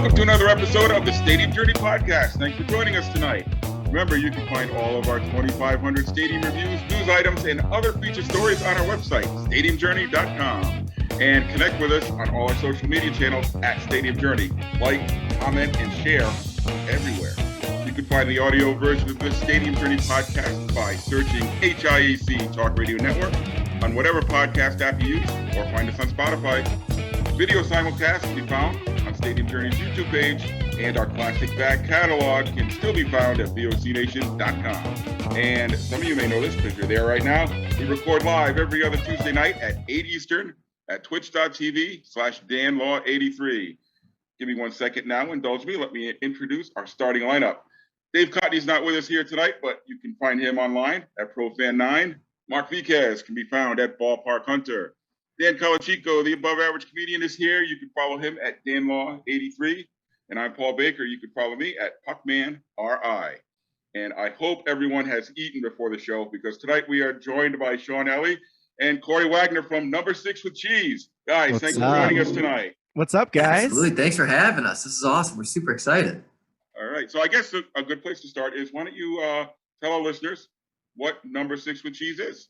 Welcome to another episode of the Stadium Journey podcast. Thanks for joining us tonight. Remember, you can find all of our 2,500 stadium reviews, news items, and other feature stories on our website, stadiumjourney.com. And connect with us on all our social media channels at Stadium Journey. Like, comment, and share everywhere. You can find the audio version of this Stadium Journey podcast by searching HIAC Talk Radio Network on whatever podcast app you use, or find us on Spotify. Video simulcast can be found on Stadium Journey's YouTube page, and our classic back catalog can still be found at vocnation.com. And some of you may know this because you're there right now. We record live every other Tuesday night at 8 Eastern at twitch.tv/DanLaw83. Give me 1 second now. Indulge me. Let me introduce our starting lineup. Dave Cotney's not with us here tonight, but you can find him online at ProFan9. Mark Viquez can be found at Ballpark Hunter. Dan Colachico, the above-average comedian, is here. You can follow him at DanLaw83. And I'm Paul Baker. You can follow me at PuckmanRI. And I hope everyone has eaten before the show, because tonight we are joined by Ely and Corey Wagner from Number 6 with Cheese. Guys, thanks for joining us tonight. What's up, guys? Absolutely. Thanks for having us. This is awesome. We're super excited. All right. So I guess a good place to start is, why don't you tell our listeners what Number 6 with Cheese is?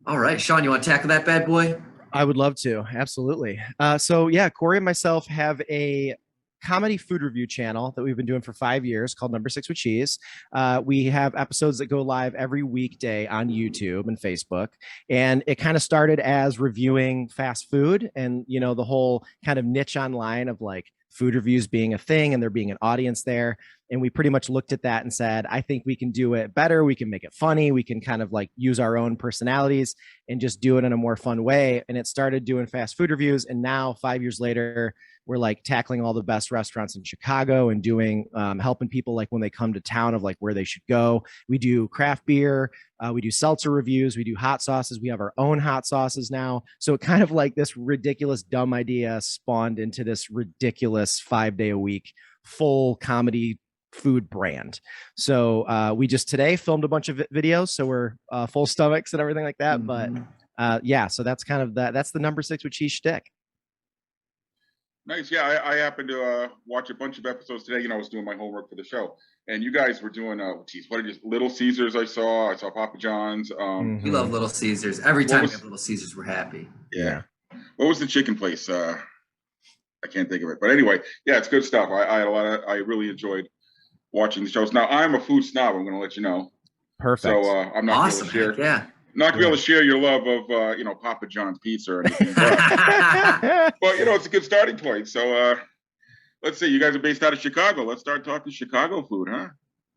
All right, Sean, you want to tackle that bad boy? I would love to. Absolutely. So yeah, Corey and myself have a comedy food review channel that we've been doing for 5 years called Number 6 with Cheese. We have episodes that go live every weekday on YouTube and Facebook. And it kind of started as reviewing fast food and, you know, the whole kind of niche online of like food reviews being a thing and there being an audience there. And we pretty much looked at that and said, I think we can do it better. We can make it funny. We can kind of like use our own personalities and just do it in a more fun way. And it started doing fast food reviews. And now 5 years later, we're like tackling all the best restaurants in Chicago and doing, helping people like when they come to town of like where they should go. We do craft beer. We do seltzer reviews. We do hot sauces. We have our own hot sauces now. So it kind of like this ridiculous, dumb idea spawned into this ridiculous 5-day-a-week full comedy food brand. So we just today filmed a bunch of videos. So we're full stomachs and everything like that. Mm-hmm. But yeah, so that's kind of that's the Number 6 with Cheese shtick. Nice. Yeah, I happened to watch a bunch of episodes today. You know, I was doing my homework for the show, and you guys were doing, what are just Little Caesars? I saw Papa John's. We love Little Caesars. Every time we have Little Caesars, we're happy. Yeah. What was the chicken place? I can't think of it. But anyway, yeah, it's good stuff. I really enjoyed watching the shows. Now, I'm a food snob. I'm going to let you know. Perfect. So I'm not awesome. going to share. Yeah. Not gonna be able to share your love of, Papa John's pizza or anything. But, it's a good starting point. So let's see. You guys are based out of Chicago. Let's start talking Chicago food, huh?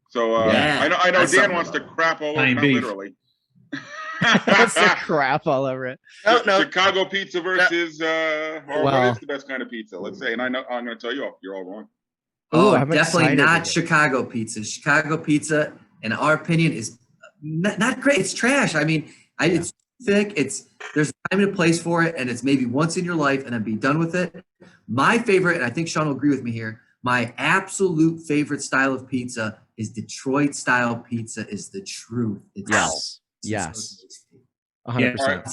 So I know Dan wants to crap all over it, not literally. Wants to crap all over it. No. Chicago pizza versus, what is the best kind of pizza? Let's say, and I'm going to tell you all, you're all wrong. Oh, definitely not Chicago pizza. Chicago pizza, in our opinion, is not great. It's trash. I mean, it's thick. There's a time and a place for it, and it's maybe once in your life, and then be done with it. My favorite, and I think Sean will agree with me here, my absolute favorite style of pizza is Detroit style pizza. Is the truth. Yes. 100%.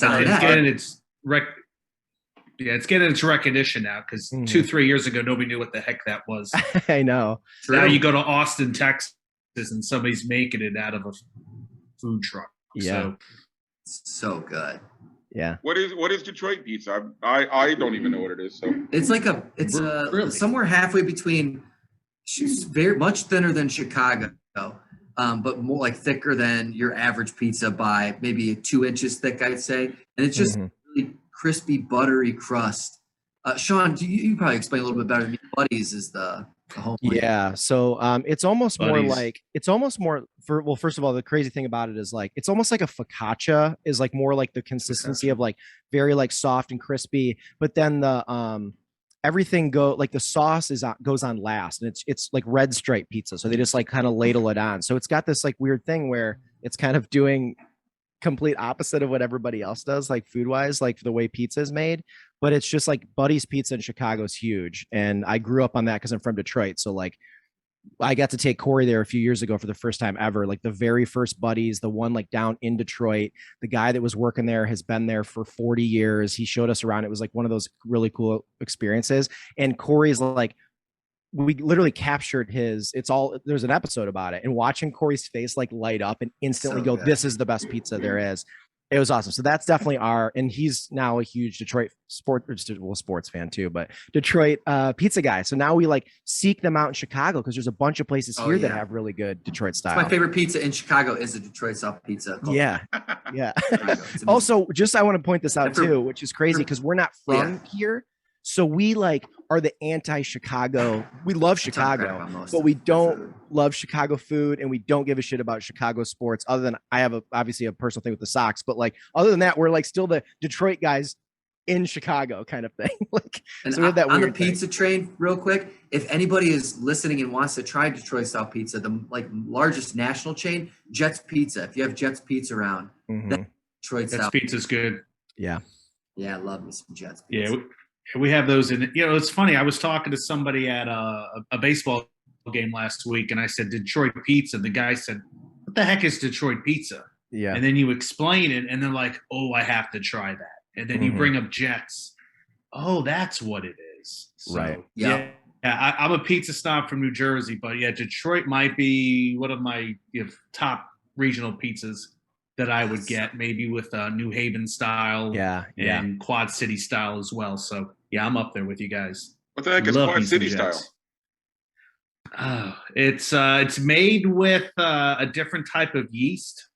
It's getting its recognition now, because 2-3 years ago nobody knew what the heck that was. I know. Now you go to Austin, Texas, and somebody's making it out of a food truck. Yeah. So good. Yeah. What is Detroit pizza? I don't even know what it is. So it's really? Somewhere halfway between. She's very much thinner than Chicago, but more like thicker than your average pizza by maybe 2 inches thick, I'd say. And it's just really crispy, buttery crust. Sean, you probably explain a little bit better than me. Buddies is the home. Yeah. So it's almost more like, first of all, the crazy thing about it is like, it's almost like a focaccia is like more like the consistency of like very like soft and crispy, but then the, everything the sauce goes on last, and it's like red stripe pizza. So they just like kind of ladle it on. So it's got this like weird thing where it's kind of doing complete opposite of what everybody else does, like food wise, like the way pizza is made. But it's just like Buddy's Pizza in Chicago is huge. And I grew up on that because I'm from Detroit. So like I got to take Corey there a few years ago for the first time ever. Like the very first Buddy's, the one like down in Detroit, the guy that was working there has been there for 40 years. He showed us around. It was like one of those really cool experiences. And Corey's like we literally captured there's an episode about it, and watching Corey's face like light up and instantly go, this is the best pizza there is. It was awesome. So that's definitely and he's now a huge Detroit sports fan too, but Detroit pizza guy. So now we like seek them out in Chicago because there's a bunch of places here that have really good Detroit style. My favorite pizza in Chicago is the Detroit style pizza. Yeah. Also, I want to point this out too, which is crazy because we're not from here. So we like are the anti-Chicago. We love Chicago, but we don't love Chicago food, and we don't give a shit about Chicago sports. Other than I have obviously a personal thing with the Sox, but like other than that, we're like still the Detroit guys in Chicago kind of thing. Like, and so we have that on weird the pizza train, real quick. If anybody is listening and wants to try Detroit style pizza, the like largest national chain, Jets Pizza. If you have Jets Pizza around, Detroit style pizza's good. Yeah, I love me some Jets Pizza. Yeah. We have those in, it's funny. I was talking to somebody at a baseball game last week, and I said, Detroit pizza. The guy said, what the heck is Detroit pizza? Yeah. And then you explain it, and they're like, oh, I have to try that. And then you bring up Jets. Oh, that's what it is. So, right. Yeah. I'm a pizza snob from New Jersey, but yeah, Detroit might be one of my top regional pizzas that I would get, maybe with New Haven style, and Quad City style as well. So yeah, I'm up there with you guys. What the heck is Quad City style? Oh, it's made with a different type of yeast,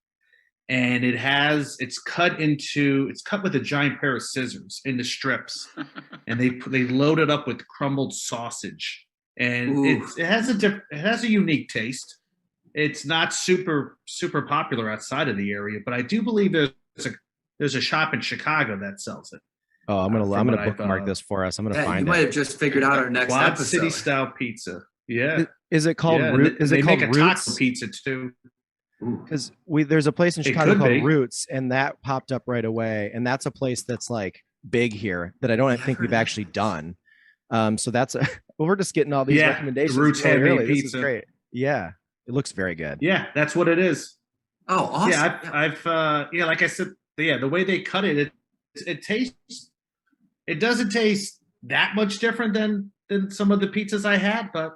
and it's cut with a giant pair of scissors into strips, and they load it up with crumbled sausage, and it has a unique taste. It's not super popular outside of the area, but I do believe there's a shop in Chicago that sells it. Oh, I'm gonna bookmark this for us. I'm gonna find it. You might have just figured out our next Quad episode. City style pizza. Yeah. Is it called Roots? Is it called Roots? Taco pizza too. Because there's a place in Chicago called Roots, and that popped up right away. And that's a place that's like big here that I don't think we've actually done. So that's we're just getting all these recommendations. Roots handmade pizza. This is great. Yeah. It looks very good. Yeah, that's what it is. Oh, awesome. Yeah, I've like I said, the way they cut it tastes. It doesn't taste that much different than some of the pizzas I had, but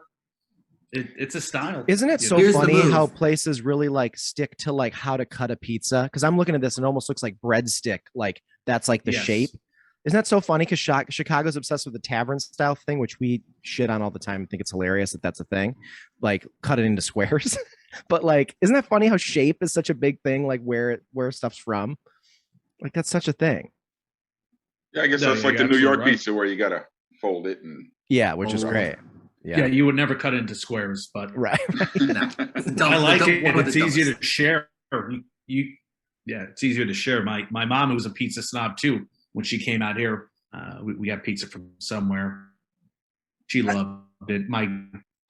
it's a style. Isn't it so funny how places really like stick to like how to cut a pizza? Because I'm looking at this and it almost looks like breadstick, like that's like the shape. Isn't that so funny? Because Chicago's obsessed with the tavern style thing, which we shit on all the time. I think it's hilarious that that's a thing. Like cut it into squares. But like, isn't that funny how shape is such a big thing? Like where stuff's from. Like that's such a thing. Yeah, I guess that's like the New York pizza where you gotta fold it and which is great. Yeah, you would never cut it into squares, but right. I like it. It's easier to share. It's easier to share. My mom, who was a pizza snob too, when she came out here, we got pizza from somewhere. She loved it. My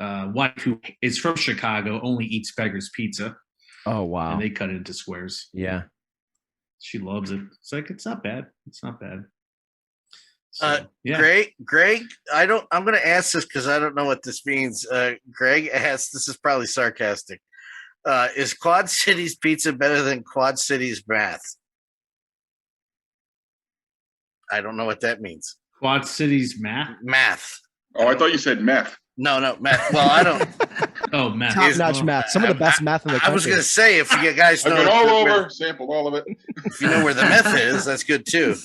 wife, who is from Chicago, only eats Beggar's Pizza. Oh wow! And they cut it into squares. Yeah, she loves it. It's like it's not bad. It's not bad. So, Greg, I'm going to ask this because I don't know what this means. Greg asked, this is probably sarcastic. Is Quad Cities pizza better than Quad Cities math? I don't know what that means. Quad Cities math? Math. Oh, I thought you said meth. No, math. Well, I don't. Oh, math. Top-notch math. Some of the best math in the country. I was going to say, if you guys know. I've been all over, sampled all of it. If you know where the meth is, that's good too.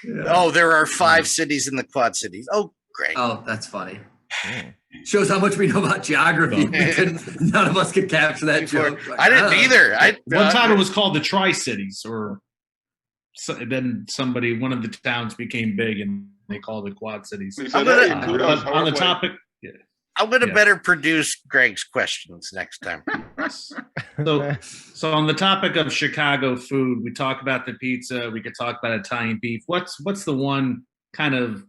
Yeah. Oh, there are 5 cities in the Quad Cities. Oh, great. Oh, that's funny. Shows how much we know about geography. None of us could capture that joke. I didn't either. One time it was called the Tri-Cities, then one of the towns became big and they called it Quad Cities. On the topic. I'm going to better produce Greg's questions next time. So on the topic of Chicago food, we talk about the pizza. We could talk about Italian beef. What's the one kind of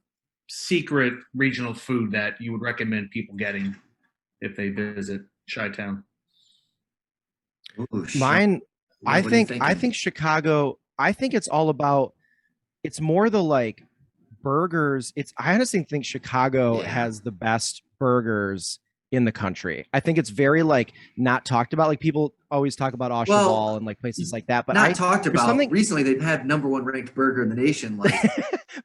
secret regional food that you would recommend people getting if they visit Chi-Town? Mine, I think Chicago. I think it's all about. It's more the like burgers. I honestly think Chicago has the best burgers in the country. I think it's very like not talked about. Like people always talk about Oshaval and like places like that, but not talked about. Recently, they've had #1 ranked burger in the nation. Like,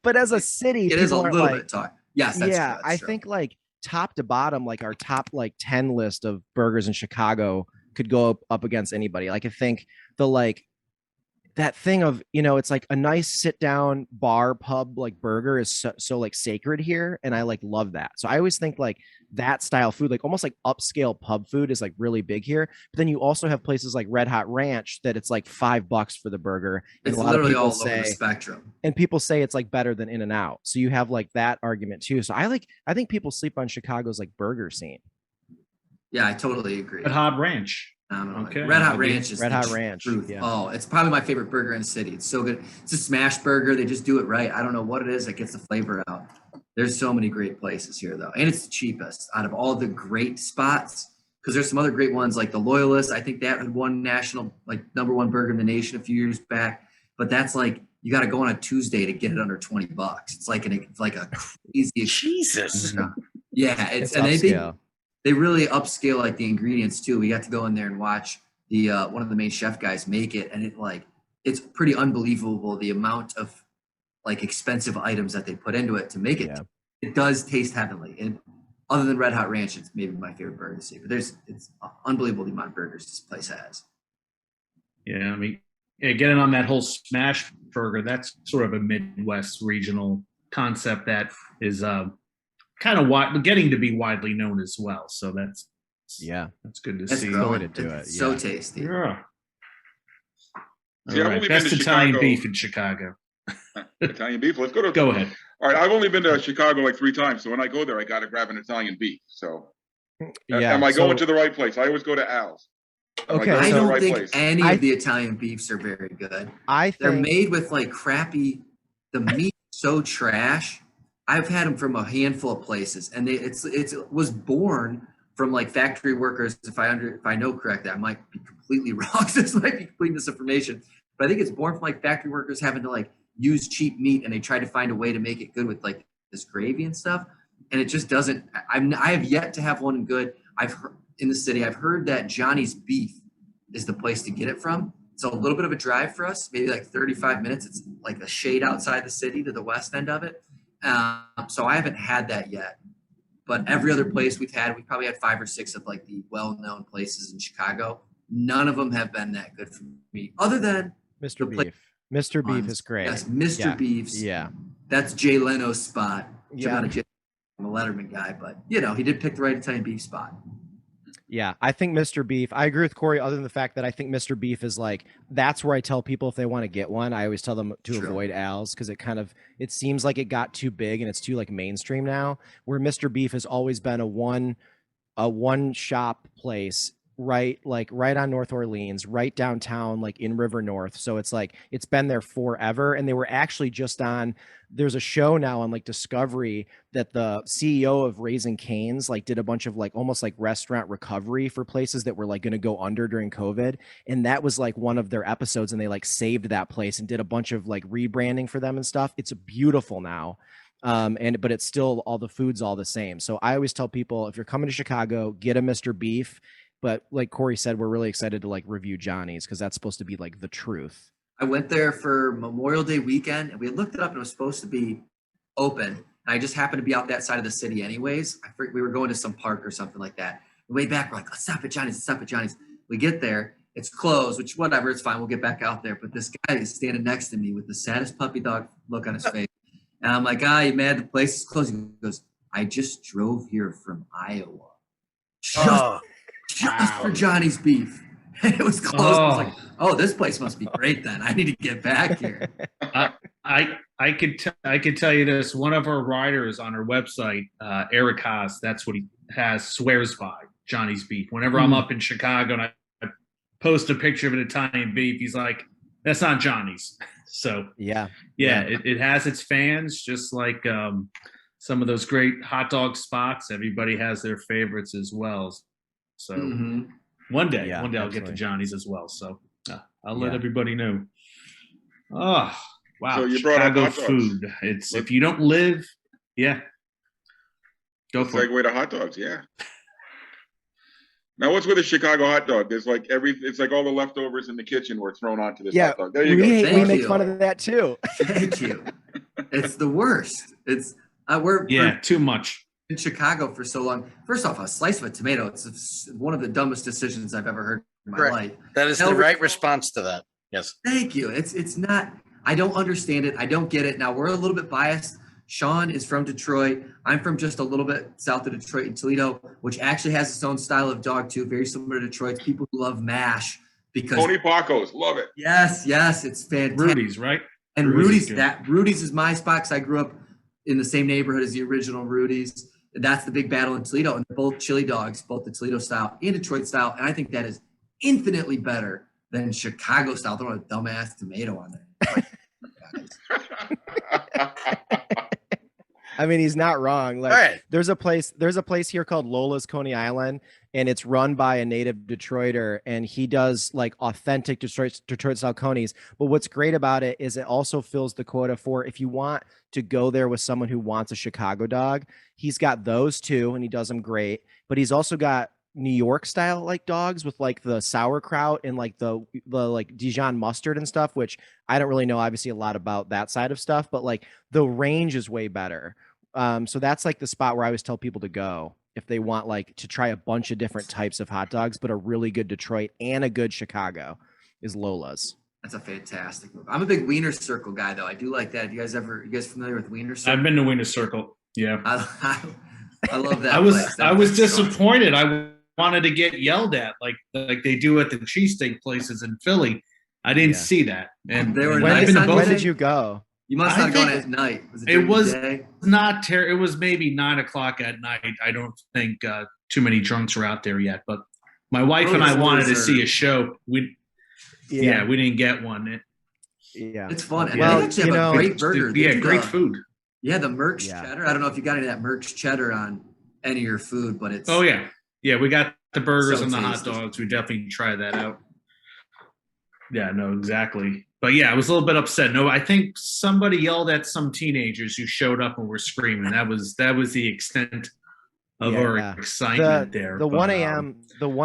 but as a city, it is a little bit talked. Yes, that's true. I think like top to bottom, like our top like 10 list of burgers in Chicago could go up against anybody. Like I think the like that thing of, you know, it's like a nice sit down bar pub like burger is so like sacred here, and I like love that. So I always think like that style food, like almost like upscale pub food, is like really big here. But then you also have places like Red Hot Ranch that it's like $5 for the burger, and It's a lot of literally people all say, over the spectrum. and people say it's like better than In-N-Out. So you have like that argument too. So I think people sleep on Chicago's like burger scene. Yeah, I totally agree. Red Hot Ranch. Okay. Red Hot Ranch is Red Hot Ranch. Truth. Yeah. Oh, it's probably my favorite burger in the city. It's so good. It's a smash burger. They just do it right. I don't know what it is that gets the flavor out. There's so many great places here though. And it's the cheapest out of all the great spots. Because there's some other great ones like the Loyalist. I think that had won national like #1 burger in the nation a few years back. But that's like you got to go on a Tuesday to get it under $20. It's like a crazy Jesus. Yeah, It's and upscale. they really upscale like the ingredients too. We got to go in there and watch the one of the main chef guys make it, and it's pretty unbelievable the amount of like expensive items that they put into it to make it. Yeah. It does taste heavenly. And other than Red Hot Ranch, it's maybe my favorite burger to see. But it's unbelievable the amount of burgers this place has. Yeah, I mean, getting on that whole smash burger, that's sort of a Midwest regional concept that is kind of getting to be widely known as well. So that's good to see. Growing. Way to do it. It's so tasty. Yeah. See, I've only been Best to Italian Chicago. beef in Chicago. Italian beef. Let's go to. Go ahead. All right, I've only been to Chicago like 3 times, so when I go there, I got to grab an Italian beef. So, am I going to the right place? I always go to Al's. Okay, I to the don't right think place? any of the Italian beefs are very good. They're made with like crappy. The meat so trash. I've had them from a handful of places, and it was born from like factory workers. If I know correctly, I might be completely wrong. This might be complete misinformation, but I think it's born from like factory workers having to like use cheap meat, and they try to find a way to make it good with like this gravy and stuff, and it just doesn't. I have yet to have one good. In the city, I've heard that Johnny's Beef is the place to get it from. It's a little bit of a drive for us, maybe like 35 minutes. It's like a shade outside the city to the west end of it. So I haven't had that yet. But every other place we probably had 5 or 6 of like the well-known places in Chicago. None of them have been that good for me, other than Mr. Beef. Mr. Beef is great. Yes, Mr. Beef's. Yeah. That's Jay Leno's spot. Yeah. I'm a Letterman guy, but he did pick the right Italian beef spot. Yeah, I think Mr. Beef, I agree with Corey, other than the fact that I think Mr. Beef is like, that's where I tell people if they want to get one, I always tell them to avoid Al's, because it seems like it got too big and it's too like mainstream now, where Mr. Beef has always been a one shop place right on North Orleans, right downtown, like in River North. So it's like, it's been there forever. And they were actually just there's a show now on like Discovery that the CEO of Raising Cane's like did a bunch of like almost like restaurant recovery for places that were like going to go under during COVID. And that was like one of their episodes, and they like saved that place and did a bunch of like rebranding for them and stuff. It's beautiful now. But it's still, all the food's all the same. So I always tell people, if you're coming to Chicago, get a Mr. Beef. But like Corey said, we're really excited to like review Johnny's, because that's supposed to be like the truth. I went there for Memorial Day weekend, and we had looked it up, and it was supposed to be open. And I just happened to be out that side of the city anyways. We were going to some park or something like that. Way back, we're like, let's stop at Johnny's. We get there, it's closed, which whatever, it's fine. We'll get back out there. But this guy is standing next to me with the saddest puppy dog look on his face. And I'm like, you mad? The place is closed. He goes, I just drove here from Iowa. Just for Johnny's Beef. And it was closed. I was like, this place must be great then. I need to get back here. I could tell you this. One of our writers on our website, Eric Haas, that's what he has, swears by Johnny's Beef. Whenever I'm up in Chicago and I post a picture of an Italian beef, he's like, that's not Johnny's. So it has its fans, just like some of those great hot dog spots. Everybody has their favorites as well. So one day I'll get to Johnny's as well. So I'll let everybody know. Oh, wow. So you brought up hot dogs. Food. It's if you don't live, go for it. Segue to hot dogs, Now, what's with a Chicago hot dog? There's like it's like all the leftovers in the kitchen were thrown onto this hot dog. There you go. We make fun of that too. Thank you. It's the worst. It's too much. in Chicago for so long. First off, a slice of a tomato, it's one of the dumbest decisions I've ever heard in my life. That is the right response to that. Yes. Thank you. It's not, I don't understand it. I don't get it. Now we're a little bit biased. Sean is from Detroit. I'm from just a little bit south of Detroit in Toledo, which actually has its own style of dog too, very similar to Detroit's. People who love MASH because Tony Pacos, love it. Yes, it's fantastic. Rudy's, right? And Rudy's is my spot because I grew up in the same neighborhood as the original Rudy's. That's the big battle in Toledo, and they're both chili dogs, both the Toledo style and Detroit style. And I think that is infinitely better than Chicago style. Throwing a dumbass tomato on there. I mean, he's not wrong. Like, right. there's a place here called Lola's Coney Island, and it's run by a native Detroiter, and he does like authentic Detroit style conies. But what's great about it is it also fills the quota for if you want to go there with someone who wants a Chicago dog. He's got those too, and he does them great. But he's also got New York style like dogs with like the sauerkraut and like the like Dijon mustard and stuff, which I don't really know obviously a lot about that side of stuff, but like the range is way better. So that's like the spot where I always tell people to go if they want like to try a bunch of different types of hot dogs, but a really good Detroit and a good Chicago is Lola's. That's a fantastic move. I'm a big Wiener Circle guy though. I do like that. You guys familiar with Wiener Circle? I've been to Wiener Circle. Yeah. I love that. I was disappointed. I wanted to get yelled at like they do at the cheesesteak places in Philly. I didn't see that. And they were when nice did you go? You must not have gone at night. It was maybe 9:00 at night. I don't think too many drunks were out there yet. But my wife and I wanted to see a show. We didn't get one. It's fun. And well, they actually have a great burger. Great food. Yeah, the Merck's cheddar. I don't know if you got any of that Merck's cheddar on any of your food, but it's. Oh yeah, we got the burgers and the tasty. hot dogs. We definitely try that out. Yeah, no, exactly. But yeah, I was a little bit upset. No, I think somebody yelled at some teenagers who showed up and were screaming. That was the extent of our excitement there. The 1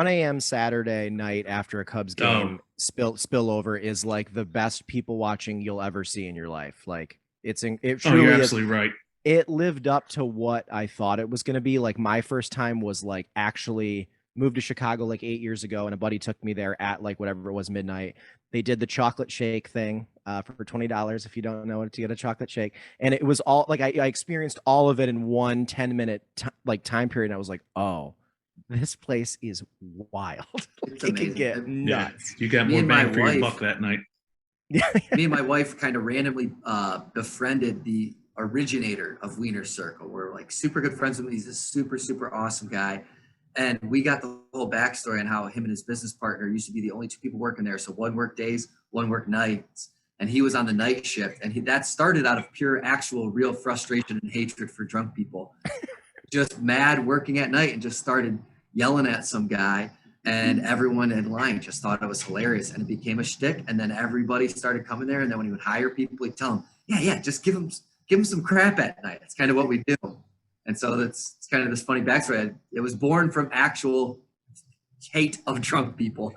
a.m. Saturday night after a Cubs game spillover is like the best people watching you'll ever see in your life. Like it truly you're is. absolutely right. It lived up to what I thought it was going to be. Like my first time was like actually moved to Chicago like 8 years ago, and a buddy took me there at like whatever it was, midnight. They did the chocolate shake thing for $20 if you don't know what to get a chocolate shake, and it was all like I experienced all of it in one 10-minute time period. And I was like, oh, this place is wild. It can get nuts. You got more bang for your buck that night. Me and my wife kind of randomly befriended the originator of Wiener Circle. We're like super good friends with him. He's a super, super awesome guy. And we got the whole backstory on how him and his business partner used to be the only two people working there. So one worked days, one worked nights. And he was on the night shift. And that started out of pure, actual, real frustration and hatred for drunk people. Just mad working at night, and just started yelling at some guy. And everyone in line just thought it was hilarious. And it became a shtick. And then everybody started coming there. And then when he would hire people, he'd tell them, yeah, just give them some crap at night. It's kind of what we do. And so it's kind of this funny backstory. It was born from actual hate of drunk people.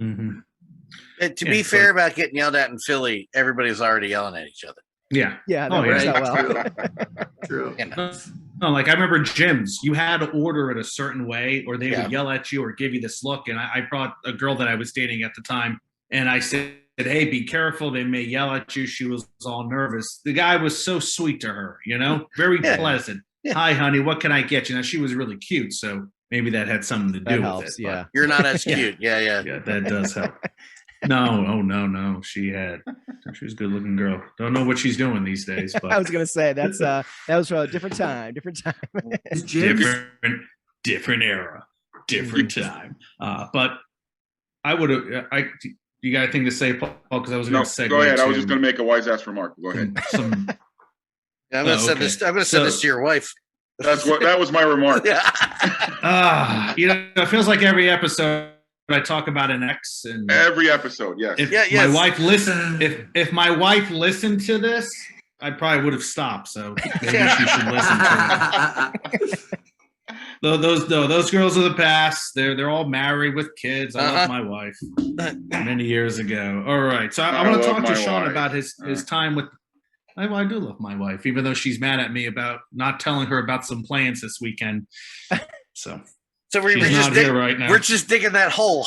Mm-hmm. To be fair about getting yelled at in Philly, everybody's already yelling at each other. Yeah, that works out well. True. No, like I remember gyms, you had to order it a certain way, or they would yell at you or give you this look. And I brought a girl that I was dating at the time, and I said, hey, be careful, they may yell at you. She was all nervous. The guy was so sweet to her, very pleasant. Yeah. Hi, honey, what can I get you? Now, she was really cute, so maybe that had something to do with it. Yeah, you're not as cute. Yeah, that does help. No, she was a good looking girl. Don't know what she's doing these days. But I was gonna say that was from a different time. different era, different time. But I would have. You got anything to say, Paul? Because I was going to say. Go ahead. I was just going to make a wise ass remark. Go ahead. I'm going to send this. I'm going to send this to your wife. That was my remark. It feels like every episode I talk about an ex, and every episode, yes. My wife listened. If my wife listened to this, I probably would have stopped. So maybe she should listen to it. Those girls of the past, they're all married with kids. I love my wife many years ago. All right. So I want to talk to Sean about his time with I do love my wife, even though she's mad at me about not telling her about some plans this weekend. So she's not here right now. We're just digging that hole.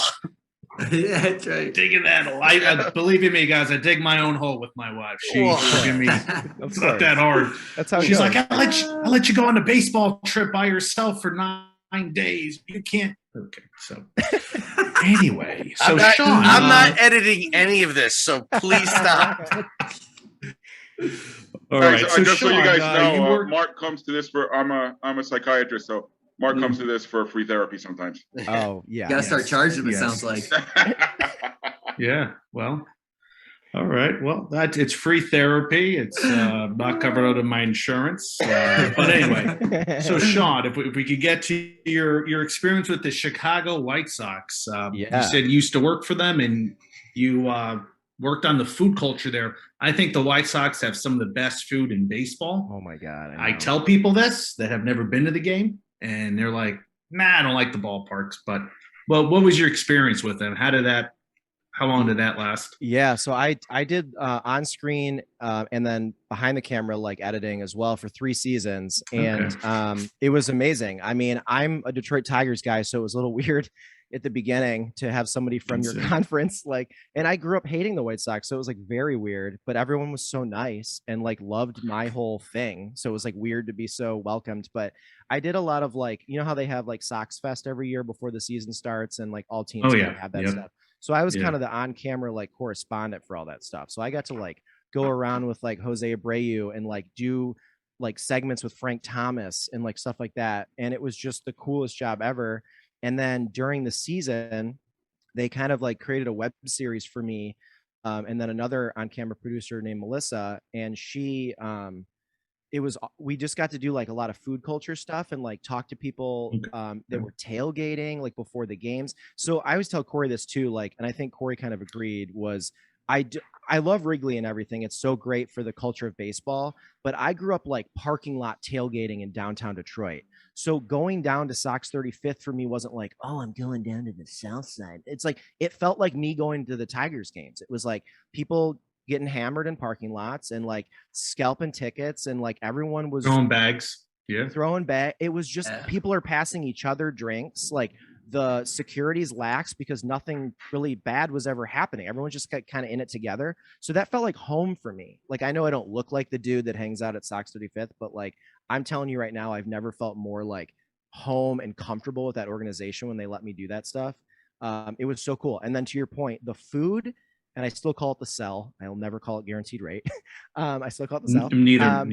Yeah, that's right. Digging that hole. Believe me, guys, I dig my own hole with my wife. She's me. It's not that hard. That's how she's like, I let you go on a baseball trip by yourself for 9 days. You can't. Okay, so anyway, so Sean, I'm not editing any of this, so please stop. All right, so just Sean, so you guys know, Mark comes to this for. I'm a psychiatrist, so Mark comes to this for free therapy sometimes. Oh yeah, you gotta start charging him. It sounds like. Yeah. Well. All right. Well, it's free therapy. It's not covered under my insurance. But anyway, so Sean, if we could get to your experience with the Chicago White Sox, you said you used to work for them and you worked on the food culture there. I think the White Sox have some of the best food in baseball. Oh my God. I tell people this that have never been to the game, and they're like, "Nah, I don't like the ballparks." But what was your experience with them? How long did that last? Yeah, so I did on screen and then behind the camera, like editing as well for 3 seasons, and it was amazing. I mean, I'm a Detroit Tigers guy, so it was a little weird at the beginning to have somebody from your conference, and I grew up hating the White Sox, so it was like very weird, but everyone was so nice and like loved my whole thing, so it was like weird to be so welcomed. But I did a lot of like, you know how they have like Sox Fest every year before the season starts, and like all teams have that stuff. So I was kind of the on-camera like correspondent for all that stuff. So I got to like go around with like Jose Abreu and like do like segments with Frank Thomas and like stuff like that. And it was just the coolest job ever. And then during the season, they kind of like created a web series for me. And then another on-camera producer named Melissa, and she, we just got to do like a lot of food culture stuff and like talk to people that were tailgating like before the games. So I always tell Corey this too, like, and I think Corey kind of agreed, was I love Wrigley and everything. It's so great for the culture of baseball, but I grew up like parking lot tailgating in downtown Detroit. So going down to Sox 35th for me wasn't like, oh, I'm going down to the south side. It's like, it felt like me going to the Tigers games. It was like people getting hammered in parking lots and like scalping tickets, and like everyone was throwing bags. Throwing back. It was just people are passing each other drinks. Like the security's lax because nothing really bad was ever happening. Everyone's just kind of in it together. So that felt like home for me. Like, I know I don't look like the dude that hangs out at Sox 35th, but like, I'm telling you right now, I've never felt more like home and comfortable with that organization when they let me do that stuff. It was so cool. And then to your point, the food, and I still call it the cell. I'll never call it guaranteed rate. I still call it the cell. Neither.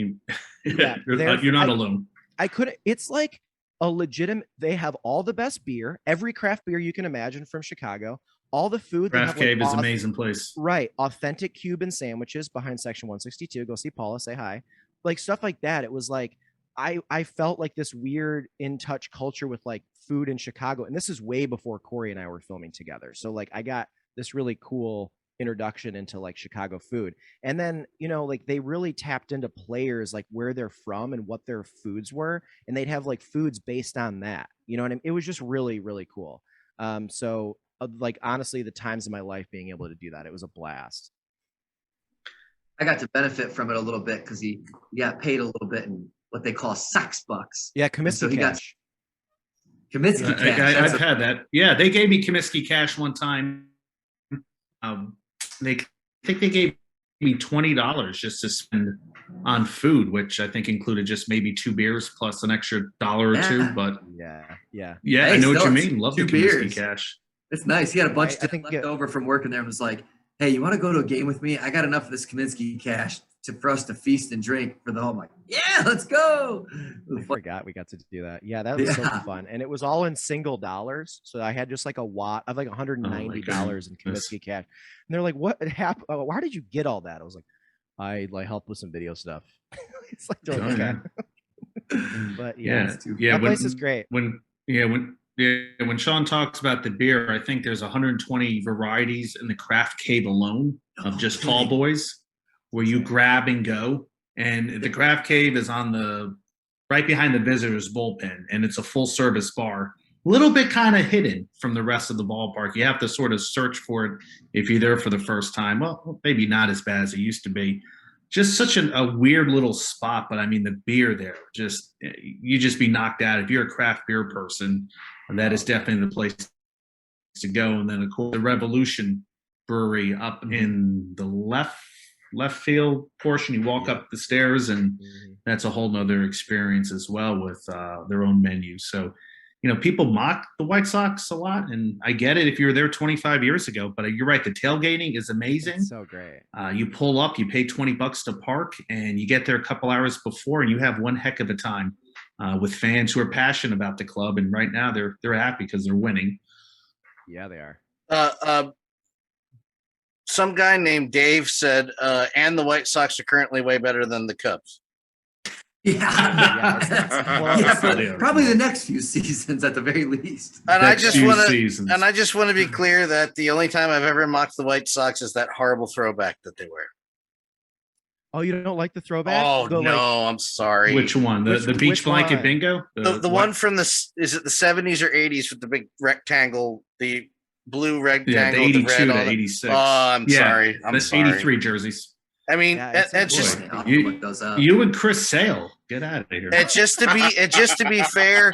You're not alone. I couldn't. It's like a legitimate. They have all the best beer, every craft beer you can imagine from Chicago. All the food. Craft Cave is an amazing place. Right. Authentic Cuban sandwiches behind Section 162. Go see Paula. Say hi. Like stuff like that. It was like I felt like this weird in touch culture with like food in Chicago, and this is way before Corey and I were filming together. So like I got this really cool introduction into like Chicago food. And then, you know, like they really tapped into players, like where they're from and what their foods were. And they'd have like foods based on that, you know what I mean? It was just really, really cool. So like, honestly, the times in my life being able to do that, it was a blast. I got to benefit from it a little bit because he got paid a little bit in what they call Sox bucks. Yeah. Comiskey cash. Comiskey cash. I've had that. Yeah. They gave me Comiskey cash one time. I think they gave me $20 just to spend on food, which I think included just maybe 2 beers plus an extra $1 or 2. But yeah, hey, I know what you mean. Love the Comiskey cash. It's nice. He had a bunch of left over from working there and was like, "Hey, you want to go to a game with me? I got enough of this Comiskey cash for us to feast and drink for the whole." I'm like, "Yeah, let's go." I forgot we got to do that. Yeah, that was so fun, and it was all in single dollars. So I had just like a wad of like $190 in Comiskey cash, and they're like, "What happened? Why did you get all that?" I was like, "I like helped with some video stuff." It's like, okay. But that place is great. When Sean talks about the beer, I think there's 120 varieties in the Craft Cave alone of just tall boys, where you grab and go. And the Craft Cave is on right behind the visitors bullpen, and it's a full service bar. A little bit kind of hidden from the rest of the ballpark. You have to sort of search for it if you're there for the first time. Well, maybe not as bad as it used to be. just such a weird little spot. But I mean, the beer there, you just be knocked out if you're a craft beer person. And that is definitely the place to go. And then of course the Revolution Brewery up in the left field portion. You walk up the stairs, and that's a whole nother experience as well with their own menu. So, people mock the White Sox a lot, and I get it if you were there 25 years ago, but you're right. The tailgating is amazing. It's so great. You pull up, you pay $20 to park, and you get there a couple hours before, and you have one heck of a time with fans who are passionate about the club. And right now they're happy because they're winning. Yeah, they are. Some guy named Dave said, and the White Sox are currently way better than the Cubs. Probably the next few seasons at the very least. And I just want to be clear that the only time I've ever mocked the White Sox is that horrible throwback that they wear. Oh, you don't like the throwback? Oh, no, I'm sorry. Which one? The beach blanket one? Bingo? The one from is it the 70s or 80s with the big rectangle, the blue rectangle? Yeah, the 82 with the red to 86. Oh, I'm sorry. I'm sorry. 83 jerseys. I mean, it's just you and Chris Sale, get out of here. It's just to be fair.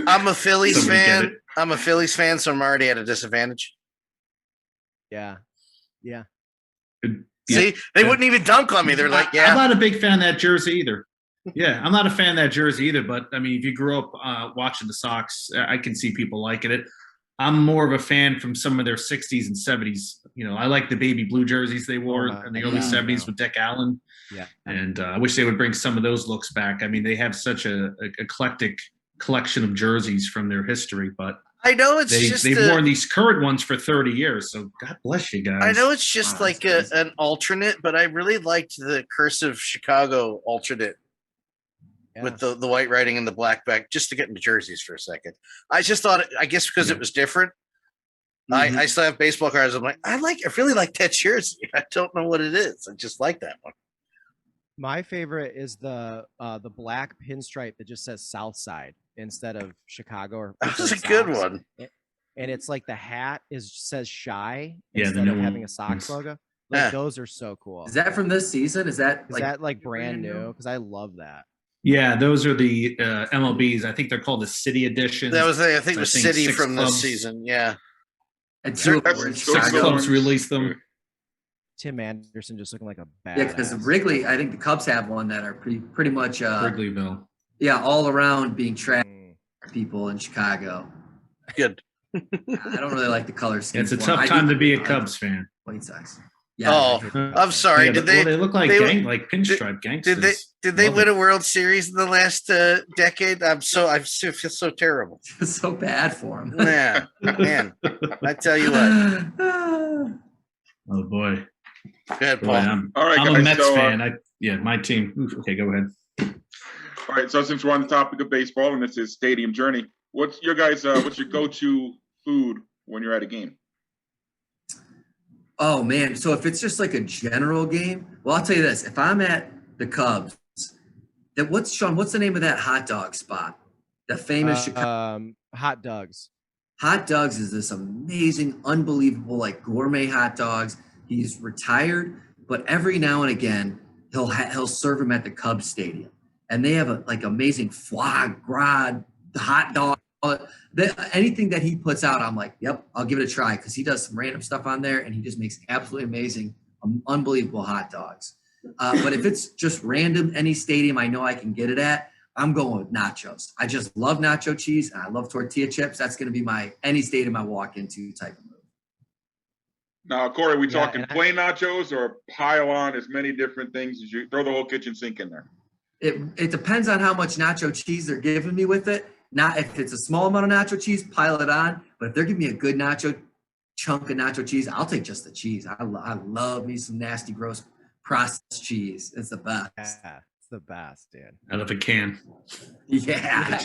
I'm a Phillies fan. I'm a Phillies fan, so I'm already at a disadvantage. Yeah. See, they wouldn't even dunk on me. They're like, "Yeah." I'm not a big fan of that jersey either. Yeah, I'm not a fan of that jersey either. But I mean, if you grew up watching the Sox, I can see people liking it. I'm more of a fan from some of their 60s and 70s. I like the baby blue jerseys they wore in the early 70s with Dick Allen. Yeah. And I wish they would bring some of those looks back. I mean, they have such a eclectic collection of jerseys from their history, but I know they've worn these current ones for 30 years. So God bless you guys. I know it's just like an alternate, but I really liked the cursive Chicago alternate. Yeah. With the white writing and the black back, just to get into jerseys for a second. I just thought, I guess because it was different. I still have baseball cards. I'm like, I really like that jersey. I don't know what it is. I just like that one. My favorite is the black pinstripe that just says South Side instead of Chicago. That's a good one. And it's like the hat says Shy instead of having a Sox logo. Like those are so cool. Is that from this season? Is that brand new? Because I love that. Yeah, those are the MLBs. I think they're called the City Editions. That was I think it was City from this season. Yeah, and six clubs released them. Tim Anderson just looking like a badass. Yeah, because Wrigley, I think the Cubs have one that are pretty much Wrigleyville. Yeah, all around being trash people in Chicago. Good. I don't really like the color scheme. It's a tough time to be a Cubs fan. White Sox. Yeah, I'm sorry. Yeah, they look like pinstripe gangsters? Did they win a World Series in the last decade? I feel so terrible. It's so bad for them. Yeah, man. I tell you what. Oh boy. Go ahead, Paul. All right, I'm guys, a Mets fan. My team. Okay, go ahead. All right. So since we're on the topic of baseball and this is Stadium Journey, what's your go-to food when you're at a game? Oh, man. So if it's just like a general game, well, I'll tell you this. If I'm at the Cubs, what's the name of that hot dog spot? The famous Chicago Hot Dogs. Hot Dogs is this amazing, unbelievable, like gourmet hot dogs. He's retired, but every now and again, he'll serve them at the Cubs stadium. And they have amazing foie gras hot dog. Anything that he puts out, I'm like, yep, I'll give it a try, because he does some random stuff on there, and he just makes absolutely amazing, unbelievable hot dogs. But if it's just random, any stadium I know I can get it at, I'm going with nachos. I just love nacho cheese, and I love tortilla chips. That's going to be my any stadium I walk into type of move. Now, Corey, we talking plain nachos or pile on as many different things as you throw the whole kitchen sink in there? It depends on how much nacho cheese they're giving me with it. Not if it's a small amount of nacho cheese, pile it on. But if they're giving me a good chunk of nacho cheese, I'll take just the cheese. I love me some nasty, gross processed cheese. It's the best. Yeah, it's the best, dude. Out of a can. Yeah.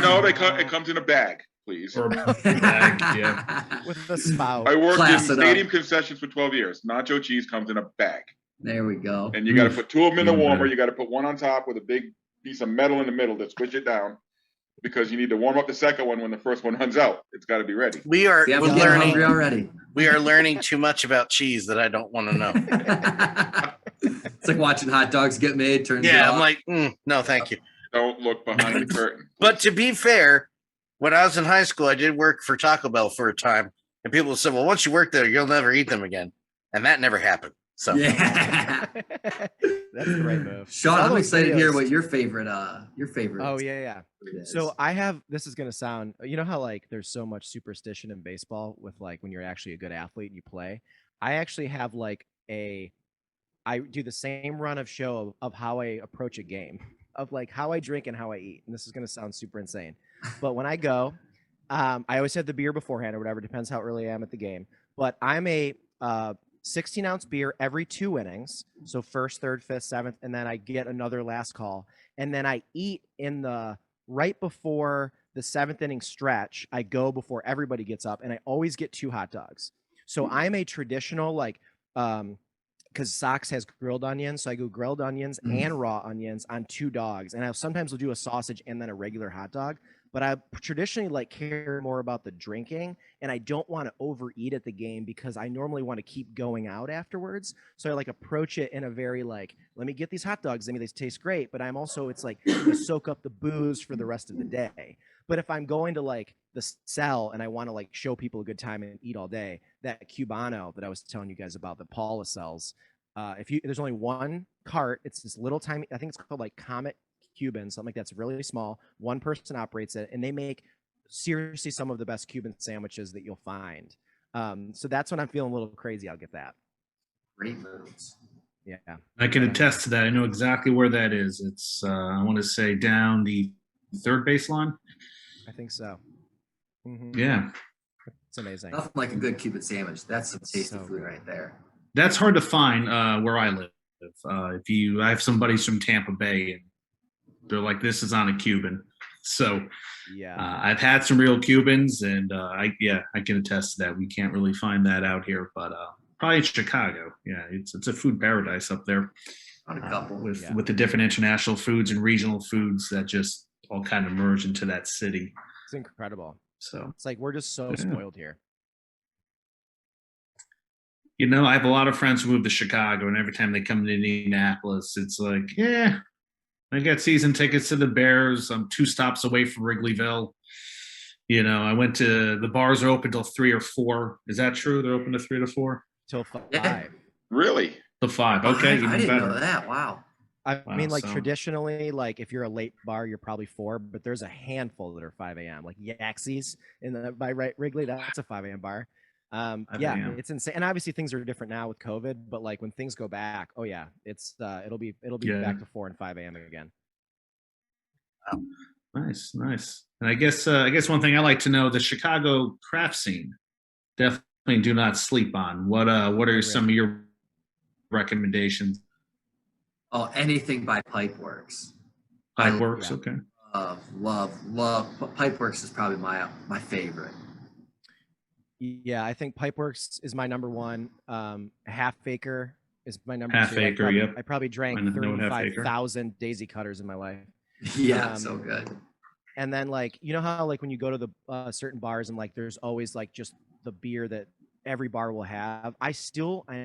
No, it comes in a bag, please. Or a bag, yeah. With the spout. I worked in stadium concessions for 12 years. Nacho cheese comes in a bag. There we go. And you got to put two of them in the warmer. You got to put one on top with a big piece of metal in the middle to squish it down, because you need to warm up the second one when the first one runs out. It's got to be ready. We're learning already. We are learning too much about cheese that I don't want to know. It's like watching hot dogs get made. Turns it Yeah, off. I'm like, no, thank you. Don't look behind the curtain. But to be fair, when I was in high school, I did work for Taco Bell for a time, and people said, "Well, once you work there, you'll never eat them again," and that never happened. So yeah. That's the right move. Sean, I'm excited to hear videos- what your favorite. Oh yeah. food is. So I have, this is going to sound, you know how like there's so much superstition in baseball with like when you're actually a good athlete and you play. I actually have like I do the same run of show of how I approach a game, of like how I drink and how I eat. And this is going to sound super insane. But when I go, I always have the beer beforehand or whatever, depends how early I am at the game. But I'm a 16-ounce beer every 2 innings. So first, third, fifth, seventh, and then I get another last call. And then I eat in the right before the 7th inning stretch. I go before everybody gets up, and I always get 2 hot dogs. So I'm a traditional like because Sox has grilled onions, so I go grilled onions and raw onions on 2 dogs, and I sometimes will do a sausage and then a regular hot dog. But I traditionally like care more about the drinking, and I don't want to overeat at the game because I normally want to keep going out afterwards. So I like approach it in a very like, let me get these hot dogs. I mean, they taste great, but I'm also, it's like to soak up the booze for the rest of the day. But if I'm going to like the cell and I want to like show people a good time and eat all day, that Cubano that I was telling you guys about, that Paula sells, there's only one cart. It's this little tiny, I think it's called like Comet Cuban, something like that's really small. One person operates it, and they make seriously some of the best Cuban sandwiches that you'll find. So that's when I'm feeling a little crazy, I'll get that. Great moves. Yeah, I can attest to that. I know exactly where that is. It's I want to say down the third baseline. I think so. Yeah, it's amazing. Nothing like a good Cuban sandwich. That's some tasty So food good. right there. that's hard to find where I live. I have some buddies from Tampa Bay, and they're like, this is on a Cuban. So Yeah, I've had some real Cubans, and I can attest to that. We can't really find that out here, but probably in Chicago. Yeah, it's a food paradise up there On a couple. with the different international foods and regional foods that just all kind of merge into that city. it's incredible. So It's like we're just so spoiled here. you know, I have a lot of friends who move to Chicago, and every time they come to Indianapolis, it's like, yeah, I got season tickets to the Bears. I'm 2 stops away from Wrigleyville. You know, I went to the bars are open till 3 or 4. Is that true? They're open to 3 to 4? Till 5. Yeah. Really? To 5. Okay, I even didn't better. know that. Wow. I Wow, mean, like so- traditionally, like if you're a late bar, you're probably 4, but there's a handful that are 5 a.m. Like Yaxie's by Wrigley, that's a 5 a.m. bar. 5 Yeah, a.m. it's insane. And obviously things are different now with COVID, but like when things go back, oh yeah, it's it'll be Yeah. back to 4 and 5 a.m. again. Nice. And I guess one thing I like to know, the Chicago craft scene, definitely do not sleep on. What are some of your recommendations? Oh, anything by Pipeworks. Pipeworks, Yeah. okay. Love. Pipeworks is probably my favorite. Yeah, I think Pipeworks is my number 1. Half Acre is my number Half 2. Acre, yep. I probably drank I know Half Acre. 35,000 Daisy Cutters in my life. Yeah, so good. And then like, you know how like when you go to the certain bars and like there's always like just the beer that every bar will have. I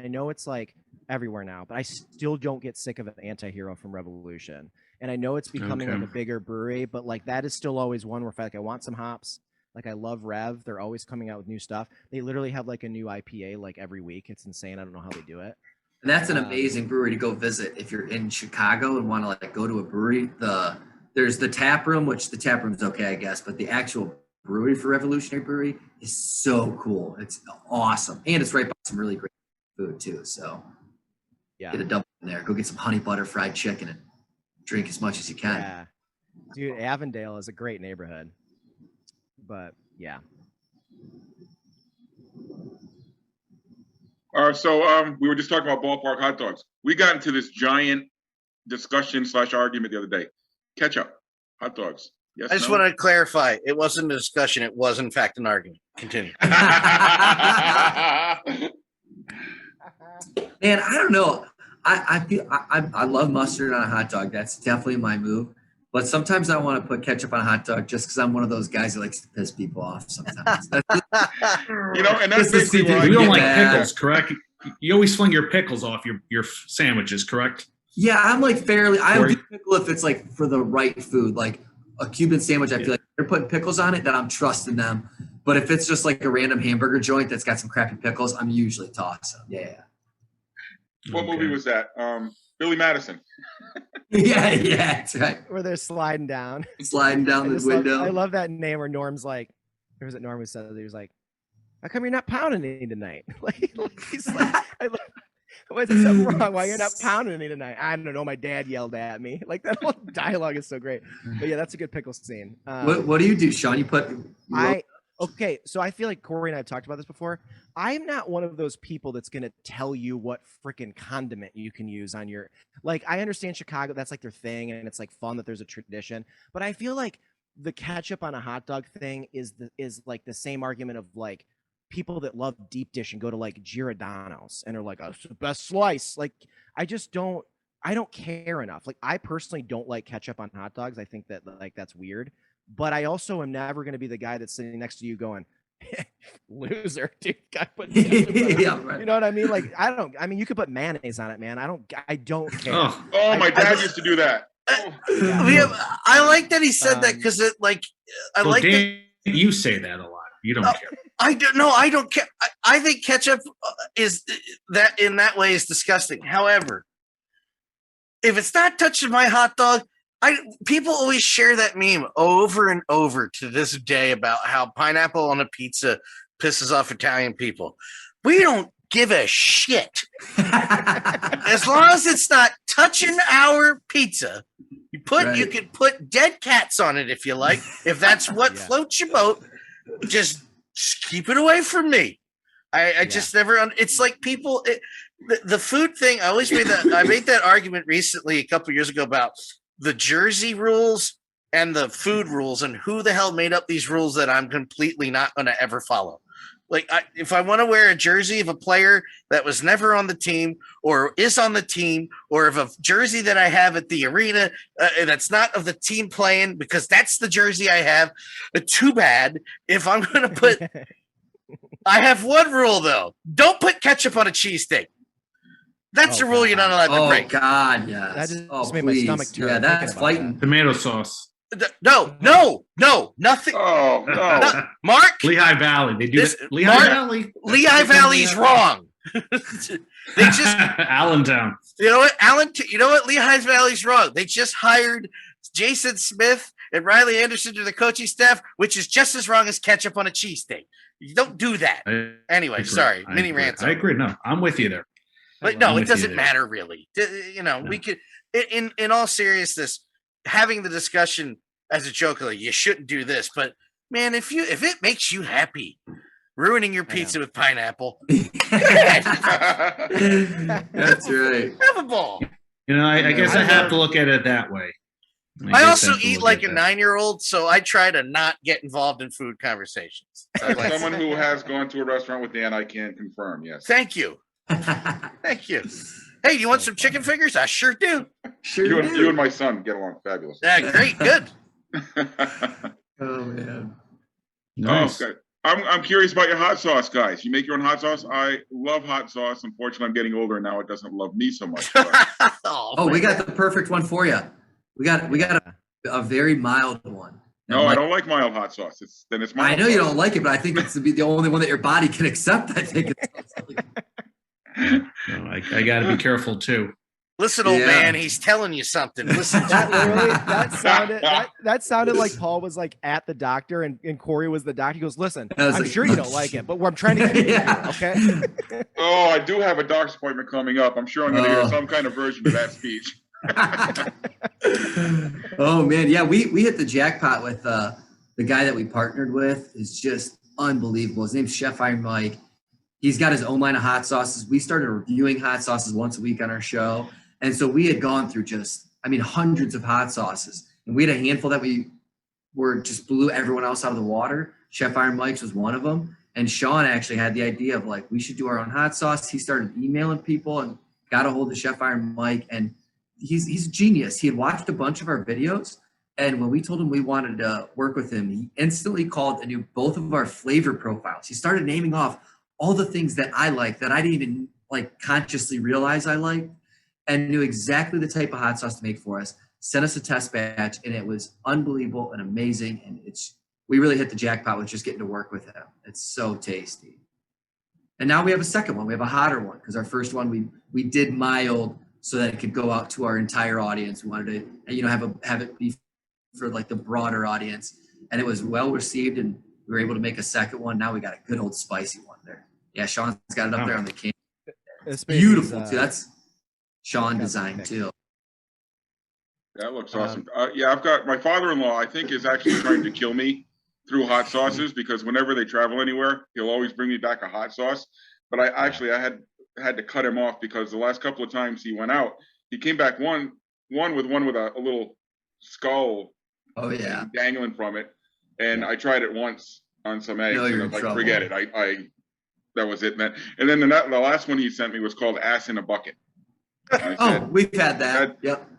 know it's like everywhere now, but I still don't get sick of an Anti-Hero from Revolution. And I know it's becoming Okay. like a bigger brewery, but like that is still always one where if I want some hops. Like I love Rev. They're always coming out with new stuff. They literally have like a new IPA like every week. It's insane. I don't know how they do it. And that's an amazing brewery to go visit if you're in Chicago and want to like go to a brewery. There's the tap room, which the tap room's okay, I guess, but the actual brewery for Revolutionary Brewery is so cool. It's awesome, and it's right by some really great food too. So Yeah. get a double in there. Go get some honey butter fried chicken and drink as much as you can. Yeah. Dude, Avondale is a great neighborhood. But yeah. So we were just talking about ballpark hot dogs. We got into this giant discussion / argument the other day. Ketchup, hot dogs. Yes. I just no? want to clarify. It wasn't a discussion. It was, in fact, an argument. Continue. Man, I don't know. I love mustard on a hot dog. That's definitely my move. But sometimes I want to put ketchup on a hot dog just because I'm one of those guys who likes to piss people off sometimes. You know, and that's This is basically where I You don't get like that. pickles, correct? You always fling your pickles off your sandwiches, correct? Yeah, I'm like fairly. I Corey? do pickle if it's like for the right food, like a Cuban sandwich. I feel like they're putting pickles on it, that I'm trusting them. But if it's just like a random hamburger joint that's got some crappy pickles, I'm usually tossing. Yeah. What movie was that? Billy Madison. yeah, that's right. Where they're sliding down. Sliding down the window. I love that name where Norm's like, or was it Norm who said it? He was like, how come you're not pounding me tonight? like he's like, why is there something wrong? Why you're not pounding me tonight? I don't know. My dad yelled at me. Like that whole dialogue is so great. But yeah, that's a good pickle scene. What do you do, Sean? You put. Okay, so I feel like Corey and I have talked about this before. I'm not one of those people that's going to tell you what freaking condiment you can use on your, like, I understand Chicago, that's like their thing, and it's like fun that there's a tradition, but I feel like the ketchup on a hot dog thing is like the same argument of like people that love deep dish and go to like Giordano's and are like, oh, it's the best slice. Like, I don't care enough. Like, I personally don't like ketchup on hot dogs. I think that like that's weird. But I also am never going to be the guy that's sitting next to you going, loser, dude. Yeah, right. You know what I mean? Like, I mean, you could put mayonnaise on it, man. I don't care. Oh, my dad used to do that. I like that he said that because it like you say that a lot. You don't care. I don't care. I think ketchup is that in that way is disgusting. However, if it's not touching my hot dog, people always share that meme over and over to this day about how pineapple on a pizza pisses off Italian people. We don't give a shit. As long as it's not touching our pizza, you can put dead cats on it if you like. If that's what floats your boat, just keep it away from me. I just never. It's like people. The food thing. I always made that. I made that argument recently a couple years ago about the jersey rules and the food rules and who the hell made up these rules that I'm completely not going to ever follow. Like, if I want to wear a jersey of a player that was never on the team or is on the team, or of a jersey that I have at the arena that's not of the team playing because that's the jersey I have, too bad. If I'm going to put, I have one rule though: don't put ketchup on a cheesesteak. That's a rule you're not allowed to break. Oh God, yes. That just made my stomach turn. Yeah, that's fighting. Tomato sauce. No, nothing. Oh, no. Mark? Lehigh Valley. They do this. Lehigh Valley. Lehigh Valley's wrong. They just Allentown. You know what? You know what? Lehigh Valley's wrong. They just hired Jason Smith and Riley Anderson to the coaching staff, which is just as wrong as ketchup on a cheesesteak. You don't do that. Anyway, sorry. Mini rant. I agree. No, I'm with you there. But no, it doesn't matter really. You know, we could, in all seriousness, having the discussion as a joke, like, you shouldn't do this. But man, if it makes you happy, ruining your pizza with pineapple, That's right. have a ball. You know, I guess I have to look at it that way. I also eat like a 9-year-old, so I try to not get involved in food conversations. So As someone who has gone to a restaurant with Dan, I can confirm. Yes. Thank you. Thank you. Hey, you want some chicken fingers? I sure do. You and my son get along fabulous. Yeah, great, good. Oh man. Nice. Oh, okay. I'm curious about your hot sauce, guys. You make your own hot sauce? I love hot sauce. Unfortunately, I'm getting older and now it doesn't love me so much. Oh, we got the perfect one for you. We got a very mild one. No, I don't like mild hot sauce. It's mild. I know you don't like it, but I think it's the only one that your body can accept. I think. No, I got to be careful too. Listen, old man, he's telling you something. Listen, that sounded like Paul was like at the doctor and Corey was the doctor. He goes, listen, I'm sure you don't like it, but I'm trying to get you here, okay? Oh, I do have a doctor's appointment coming up. I'm sure I'm going to hear some kind of version of that speech. Oh man, yeah, we hit the jackpot with the guy that we partnered with. Is just unbelievable. His name's Chef Iron Mike. He's got his own line of hot sauces. We started reviewing hot sauces once a week on our show. And so we had gone through hundreds of hot sauces. And we had a handful that we just blew everyone else out of the water. Chef Iron Mike's was one of them. And Sean actually had the idea of like, we should do our own hot sauce. He started emailing people and got a hold of Chef Iron Mike. And he's a genius. He had watched a bunch of our videos. And when we told him we wanted to work with him, he instantly called and knew both of our flavor profiles. He started naming off all the things that I like that I didn't even like consciously realize I liked. and knew exactly the type of hot sauce to make for us. Sent us a test batch, and it was unbelievable and amazing. And we really hit the jackpot with just getting to work with him. It's so tasty. And now we have a second one. We have a hotter one because our first one we did mild so that it could go out to our entire audience. We wanted to, have it be for like the broader audience, and it was well received. And we were able to make a second one. Now we got a good old spicy one there. Yeah, Sean's got it up there on the can. It's beautiful too. That's Sean designed too. That looks awesome. Yeah, I've got my father-in-law, I think, is actually trying to kill me through hot sauces because whenever they travel anywhere, he'll always bring me back a hot sauce. But I had to cut him off because the last couple of times he went out, he came back one with a little skull dangling from it. And I tried it once on some eggs, and I was like, forget it. That was it, man. And then the last one he sent me was called Ass in a Bucket. We've had that. Yep.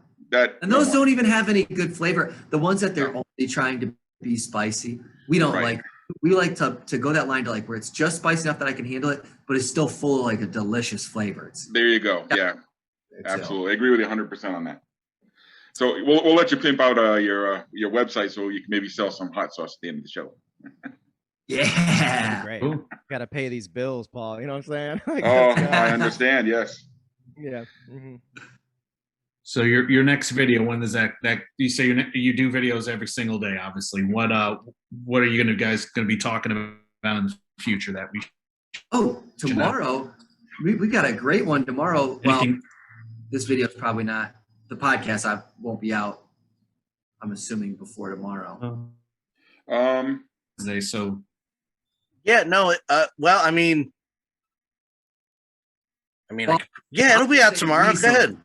And those don't even have any good flavor. The ones that they're only trying to be spicy, we don't like. We like to go that line to like where it's just spicy enough that I can handle it, but it's still full of like a delicious flavor. There you go. Yeah, absolutely. I agree with you 100% on that. So we'll let you pimp out your website so you can maybe sell some hot sauce at the end of the show. Yeah. Great. Got to pay these bills, Paul. You know what I'm saying? I understand. Yes. Yeah. Mm-hmm. So your next video, when is that you say you do videos every single day, obviously. What are you guys going to be talking about in the future that we tomorrow we got a great one tomorrow. Well, this video is probably not, the podcast won't be out, I'm assuming, before tomorrow. It'll be out tomorrow. Go ahead.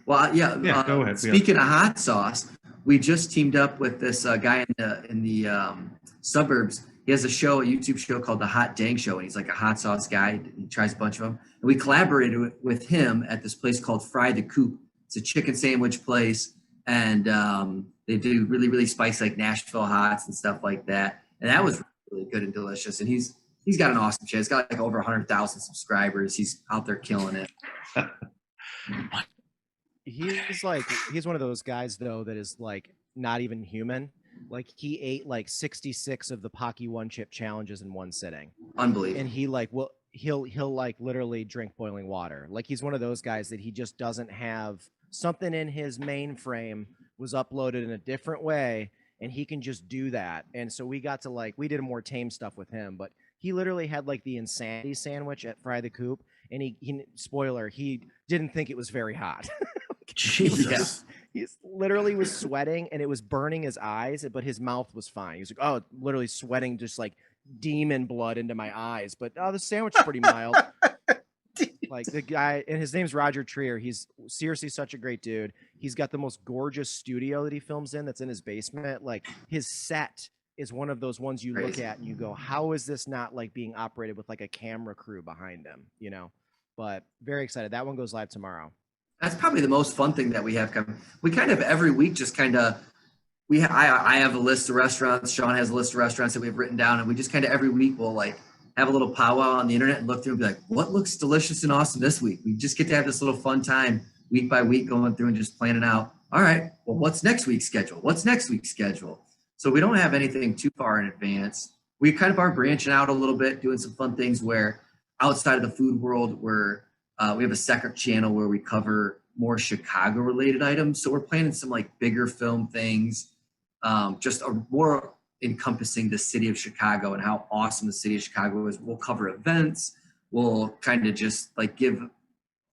Go ahead. Speaking of hot sauce, we just teamed up with this guy in the suburbs. He has a YouTube show called The Hot Dang Show, and he's like a hot sauce guy. He tries a bunch of them. And we collaborated with him at this place called Fry the Coop. It's a chicken sandwich place, and they do really, really spicy, like Nashville hots and stuff like that. And that was really good and delicious. And he's got an awesome channel. He's got like over 100,000 subscribers. He's out there killing it. He's one of those guys though that is like not even human. Like he ate like 66 of the Pocky One Chip challenges in one sitting. Unbelievable. And he'll like literally drink boiling water. Like he's one of those guys that he just doesn't have something in his mainframe was uploaded in a different way, and he can just do that. And so we got to we did more tame stuff with him, but he literally had like the insanity sandwich at Fry the Coop, and he spoiler, he didn't think it was very hot. Jesus. He literally was sweating and it was burning his eyes, but his mouth was fine. He was like, literally sweating just like demon blood into my eyes. But the sandwich is pretty mild. Like the guy, and his name's Roger Trier. He's seriously such a great dude. He's got the most gorgeous studio that he films in that's in his basement. Like his set is one of those ones you look at and you go, how is this not like being operated with like a camera crew behind him, But very excited. That one goes live tomorrow. That's probably the most fun thing that we have coming. We kind of every week just kind of I have a list of restaurants. Sean has a list of restaurants that we've written down, and we just kind of every week we'll like have a little powwow on the internet and look through and be like, what looks delicious and awesome this week? We just get to have this little fun time week by week going through and just planning out. All right, well, what's next week's schedule? What's next week's schedule? So we don't have anything too far in advance. We kind of are branching out a little bit, doing some fun things where outside of the food world, we have a second channel where we cover more Chicago related items. So we're planning some like bigger film things, just more encompassing the city of Chicago and how awesome the city of Chicago is. We'll cover events. We'll kind of just like give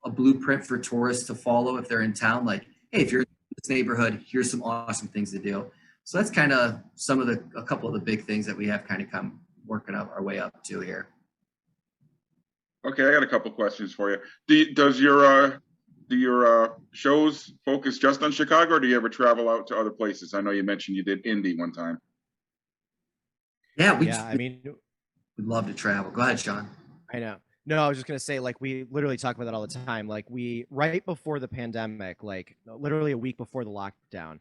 a blueprint for tourists to follow if they're in town. Like, hey, if you're in this neighborhood, here's some awesome things to do. So that's kind of a couple of the big things that we have kind of come working up our way up to here. Okay, I got a couple questions for you. Do your shows focus just on Chicago, or do you ever travel out to other places? I know you mentioned you did Indy one time. Yeah, we'd love to travel. Go ahead, Sean. I know. No, I was just going to say, like, we literally talk about that all the time. Like, right before the pandemic, like, literally a week before the lockdown,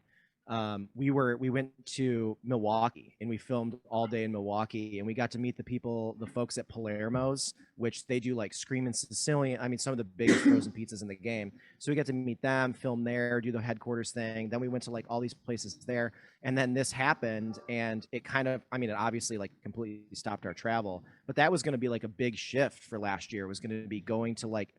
we went to Milwaukee and we filmed all day in Milwaukee, and we got to meet the folks at Palermo's, which they do like Screaming Sicilian. I mean, some of the biggest frozen pizzas in the game. So we got to meet them, film there, do the headquarters thing. Then we went to like all these places there. And then this happened, and it kind of, I mean, it obviously like completely stopped our travel, but that was going to be like a big shift for last year. It was going to be going to like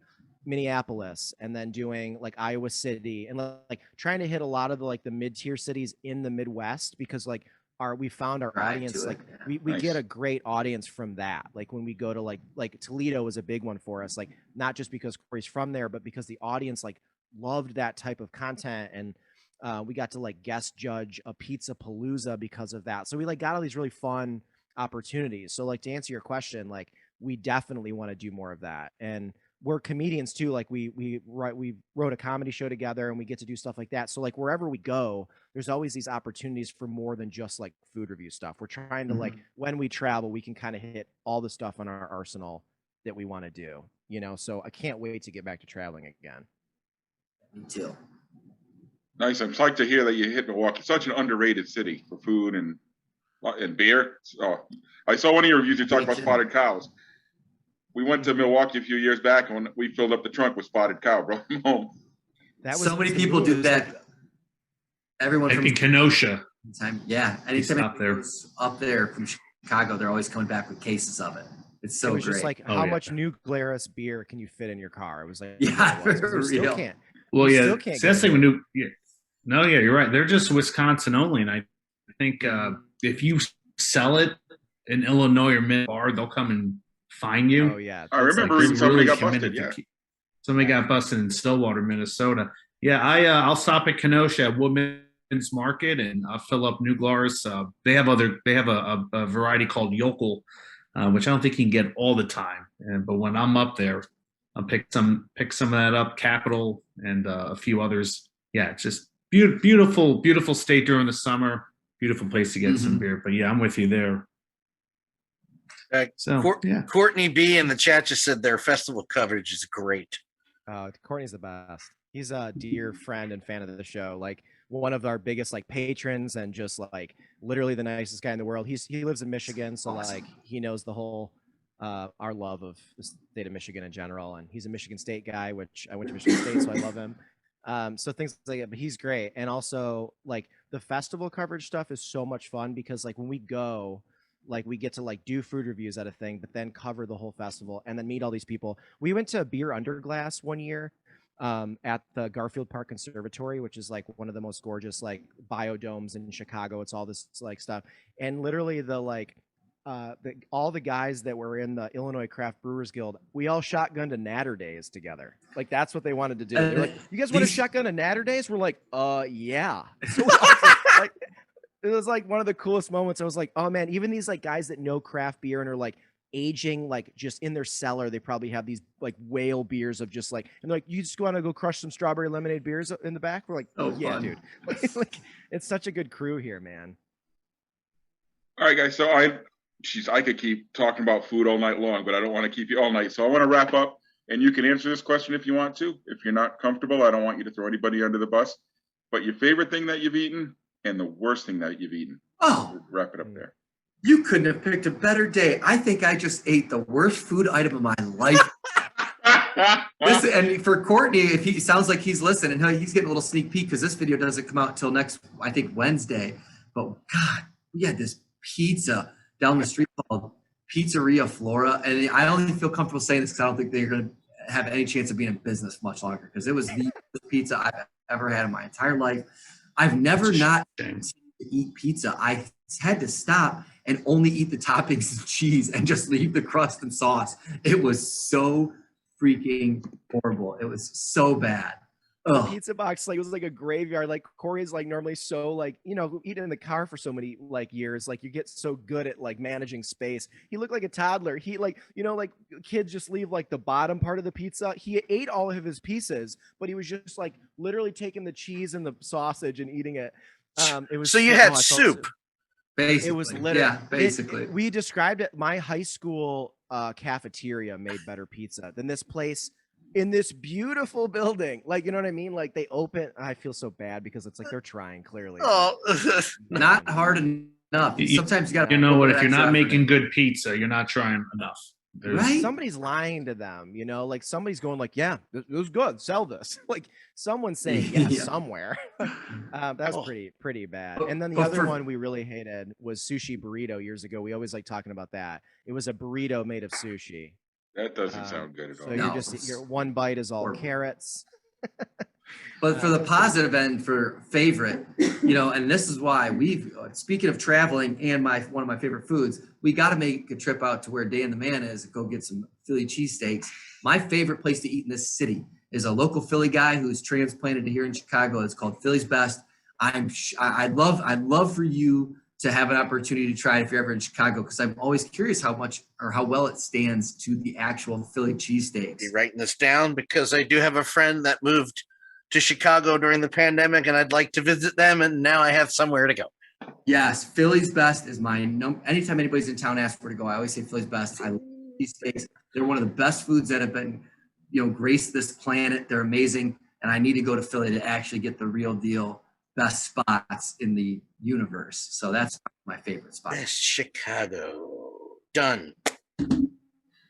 Minneapolis and then doing like Iowa City and like trying to hit a lot of the like the mid-tier cities in the Midwest, because like we found our audience, like we Nice. get a great audience from that. Like when we go to like Toledo was a big one for us, like not just because Corey's from there, but because the audience like loved that type of content. And we got to like guest judge a pizza palooza because of that. So we like got all these really fun opportunities. So like to answer your question, like we definitely want to do more of that. And we're comedians too. Like we wrote a comedy show together, and we get to do stuff like that. So like wherever we go, there's always these opportunities for more than just like food review stuff. We're trying to like, when we travel, we can kind of hit all the stuff on our arsenal that we want to do, you know? So I can't wait to get back to traveling again. Me too. Nice. I'm psyched to hear that you hit Milwaukee. Such an underrated city for food and beer. Oh, I saw one of your reviews. You talked about spotted cows. We went to Milwaukee a few years back, and we filled up the trunk with spotted cow, brought them home. That was so many people do that. Everyone Like from in Kenosha. Yeah, anytime up there. up there from Chicago, they're always coming back with cases of it. It's so it was great. just like, how much New Glarus beer can you fit in your car? It was like, yeah, you still can't. Well, you yeah, that's like when you're right. They're just Wisconsin only, and I think if you sell it in Illinois or Minnesota bar, they'll come and fine you. Oh yeah, I remember like somebody got busted. Yeah, somebody got busted in Stillwater, Minnesota. Yeah, I'll stop at Kenosha at Woodman's Market, and I'll fill up New Glarus. They have a variety called Yokel, which I don't think you can get all the time. But when I'm up there, I'll pick some of that up. Capital and a few others. Yeah, it's just beautiful state during the summer. Beautiful place to get some beer. But yeah, I'm with you there. Courtney B in the chat just said their festival coverage is great. Courtney's the best. He's a dear friend and fan of the show. Like one of our biggest like patrons, and just like literally the nicest guy in the world. He lives in Michigan, so like he knows the whole our love of the state of Michigan in general. And he's a Michigan State guy, which I went to Michigan State, so I love him. So things like that, but he's great. And also like the festival coverage stuff is so much fun, because like when we go, like we get to like do food reviews at a thing, but then cover the whole festival and then meet all these people. We went to Beer Underglass one year at the Garfield Park Conservatory, which is like one of the most gorgeous like biodomes in Chicago. It's all this like stuff. And literally all the guys that were in the Illinois Craft Brewers Guild, we all shotgunned a Natter Days together. Like that's what they wanted to do. They're like, you guys want to shotgun a Natter Days? We're like, yeah. So like, it was like one of the coolest moments. I was like, oh man, even these like guys that know craft beer and are like aging, like just in their cellar, they probably have these like whale beers of just like, and they're like, you just want to go crush some strawberry lemonade beers in the back? We're like, oh yeah, fun. Dude. Like it's such a good crew here, man. All right, guys. So I could keep talking about food all night long, but I don't want to keep you all night. So I want to wrap up, and you can answer this question if you want to. If you're not comfortable, I don't want you to throw anybody under the bus. But your favorite thing that you've eaten and the worst thing that you've eaten. Oh, we'll wrap it up there. You couldn't have picked a better day. I think I just ate the worst food item of my life. Listen, and for Courtney, if he sounds like he's listening, he's getting a little sneak peek because this video doesn't come out until next, I think, Wednesday. But God, we had this pizza down the street called Pizzeria Flora, and I only feel comfortable saying this because I don't think they're going to have any chance of being in business much longer, because it was the best pizza I've ever had in my entire life. I've never not continued to eat pizza. I had to stop and only eat the toppings and cheese and just leave the crust and sauce. It was so freaking horrible. It was so bad. The pizza box, like it was like a graveyard. Like Corey's like normally so like, eating in the car for so many like years, like you get so good at like managing space. He looked like a toddler. He like, like kids just leave like the bottom part of the pizza. He ate all of his pieces, but he was just like literally taking the cheese and the sausage and eating it. It was so you had soup. Basically. It was literally, yeah, basically. We described it. My high school cafeteria made better pizza than this place in this beautiful building. Like, you know what I mean? Like they open, I feel so bad because it's like they're trying clearly. Oh, Not hard enough. Sometimes you got to. You know what? If you're not making good pizza, you're not trying enough. Right? Somebody's lying to them, you know, like somebody's going like, yeah, it was good. Sell this. Like someone's saying yes Yeah. somewhere. That's pretty bad. And then the other one we really hated was sushi burrito years ago. We always like talking about that. It was a burrito made of sushi. That doesn't sound good at all. So your one bite is all carrots. But for the positive end, for favorite, you know, and this is why speaking of traveling and one of my favorite foods, we got to make a trip out to where Dan the Man is and go get some Philly cheesesteaks. My favorite place to eat in this city is a local Philly guy who's transplanted to here in Chicago. It's called Philly's Best. I'd love for you to have an opportunity to try it if you're ever in Chicago, because I'm always curious how much or how well it stands to the actual Philly cheesesteaks. Be writing this down because I do have a friend that moved to Chicago during the pandemic, and I'd like to visit them, and now I have somewhere to go. Yes, Philly's Best is my number. Anytime anybody's in town asks where to go, I always say Philly's Best. I love cheesesteaks. They're one of the best foods that have been, you know, graced this planet. They're amazing, and I need to go to Philly to actually get the real deal best spots in the universe. So that's my favorite spot. Best Chicago. Done.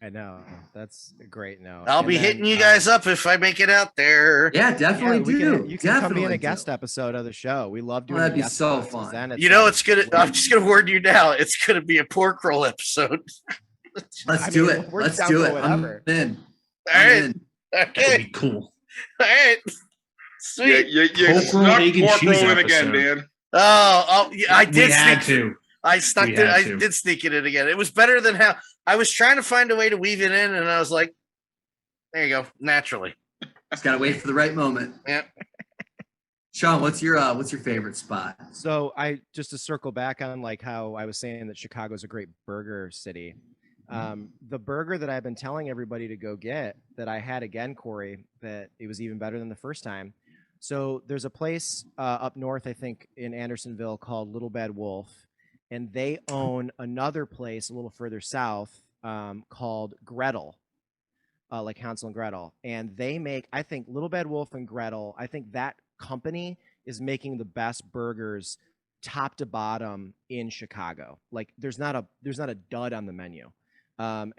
I know. That's a great note. I'll be hitting you guys up if I make it out there. Yeah, definitely do. You can come be in a guest episode of the show. We love doing that'd be guest so episodes. fun. You know, it's gonna. I'm just gonna warn you now. It's gonna be a pork roll episode. Let's do it. Let's do it. I'm in. All right. That'd Okay. be cool. All right. Sweet. You snuck pork roll in again, Dan. Oh, yeah, I did. We had to. I snuck it. I did sneak it in again. It was better than how I was trying to find a way to weave it in, and I was like, "There you go, naturally." Just gotta wait for the right moment. Yeah. Sean, what's your favorite spot? So just to circle back on like how I was saying that Chicago's a great burger city. The burger that I've been telling everybody to go get that I had again, Corey, that it was even better than the first time. So there's a place up north, I think, in Andersonville called Little Bad Wolf. And they own another place a little further south called Gretel, like Hansel and Gretel. And they make, I think, Little Bad Wolf and Gretel, I think that company is making the best burgers top to bottom in Chicago. Like there's not a dud on the menu. And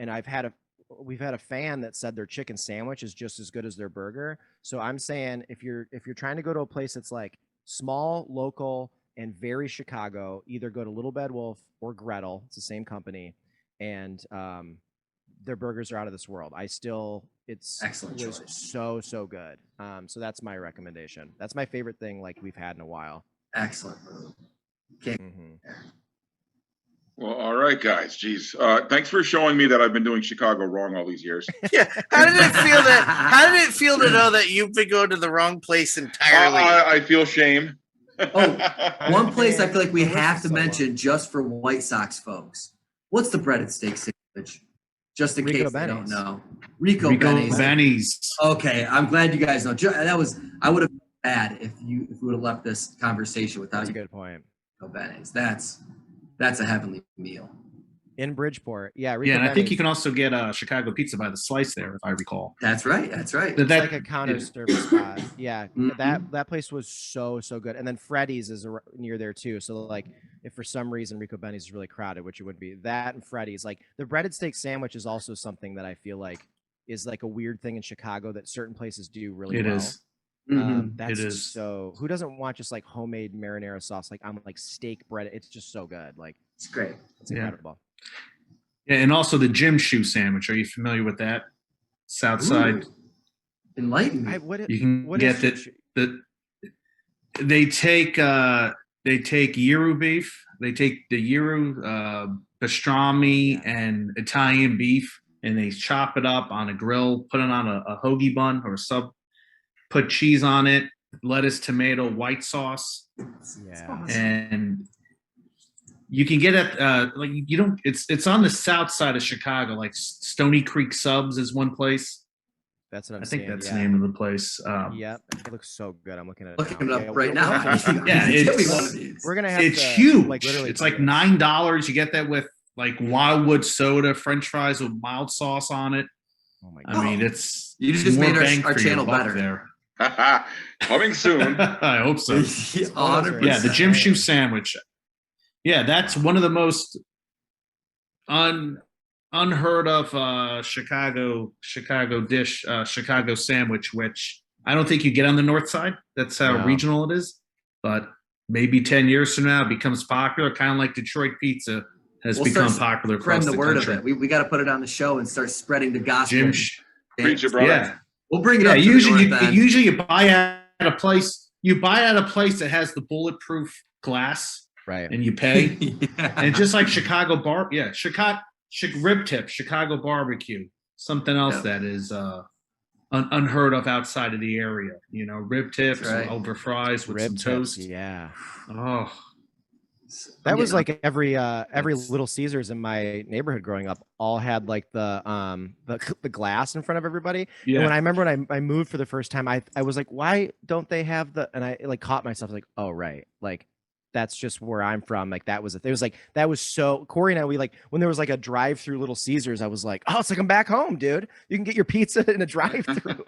we've had a fan that said their chicken sandwich is just as good as their burger. So I'm saying if you're trying to go to a place that's like small, local, and very Chicago, either go to Little Bad Wolf or Gretel. It's the same company, and their burgers are out of this world. It's excellent choice. So good. So that's my recommendation. That's my favorite thing like we've had in a while. Excellent. Okay. Well, all right, guys. Geez, thanks for showing me that I've been doing Chicago wrong all these years. Yeah. How did it feel to know that you've been going to the wrong place entirely? I feel shame. One place I feel like we have to mention just for White Sox folks. What's the breaded steak sandwich? Just in case they don't know. Rico Benny's. Okay, I'm glad you guys know. I would have been bad if we would have left this conversation without you. That's a good point. Rico Benny's. That's a heavenly meal. In Bridgeport. Yeah. Rico and I think you can also get a Chicago pizza by the slice there, if I recall. That's right. It's like a counter service spot. Yeah. That place was so good. And then Freddy's is near there too. So like if for some reason Rico Benny's is really crowded, which it would be, that and Freddy's, like the breaded steak sandwich is also something that I feel like is like a weird thing in Chicago that certain places do really well. It is. So who doesn't want just like homemade marinara sauce like I'm like steak bread? It's just so good. Like it's great. It's incredible. Yeah, and also the gym shoe sandwich. Are you familiar with that? Southside. Enlighten me. You can get that. They take gyro beef. They take the gyro, pastrami, and Italian beef, and they chop it up on a grill. Put it on a hoagie bun or a sub. Put cheese on it, lettuce, tomato, white sauce. Yeah. And you can get it it's on the south side of Chicago, like Stony Creek Subs is one place. That's what I'm I think saying, that's the name of the place. Yep. It looks so good. I'm looking at it. Looking it up right now. We're gonna have it's huge. Like, literally it's like $9. You get that with like Wildwood soda, French fries with mild sauce on it. Oh my God. I mean, it's You just more made bang our for your channel buck better. there. Coming soon. I hope so. 100%. Yeah, the gym shoe sandwich. Yeah, that's one of the most unheard of Chicago dish, Chicago sandwich, which I don't think you get on the north side. That's how regional it is. But maybe 10 years from now it becomes popular, kind of like Detroit pizza has become popular across the the word country. of it. We got to put it on the show and start spreading the gospel. Preach it, brother. Yeah. We'll bring it up. Usually you buy at a place. You buy at a place that has the bulletproof glass, Right? And you pay. Yeah. And just like Chicago rib tip, Chicago barbecue, something else that is unheard of outside of the area. You know, rib tips over fries with some toast. Yeah. Oh, that was like every Little Caesars in my neighborhood growing up all had like the glass in front of everybody. Yeah. And when I remember when I moved for the first time, I was like, why don't they have and I like caught myself like, oh right, like that's just where I'm from. Like that was it. It was like that was so Corey and I, we like when there was like a drive-through Little Caesars, I was like, oh, it's like I'm back home, dude. You can get your pizza in a drive-through.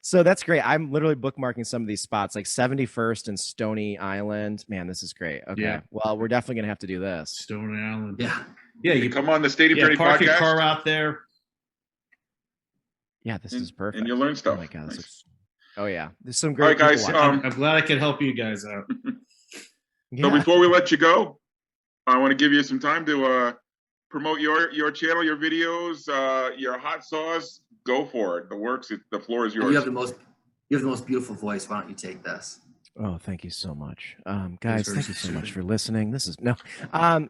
So that's great. I'm literally bookmarking some of these spots, like 71st and Stony Island. Man, this is great. Okay. Yeah. Well, we're definitely gonna have to do this. Stony Island. Yeah. Yeah. You come on the Stadium Journey park your podcast. car out there. Yeah, this is perfect. And you'll learn stuff. Oh my God. Nice. Oh yeah. There's some great. All right, guys. people I'm glad I could help you guys out. So before we let you go, I want to give you some time to promote your channel, your videos, your hot sauce. Go for it. The works. The floor is yours. You have the most beautiful voice. Why don't you take this? Oh, thank you so much. Guys, thank you so much for listening. This is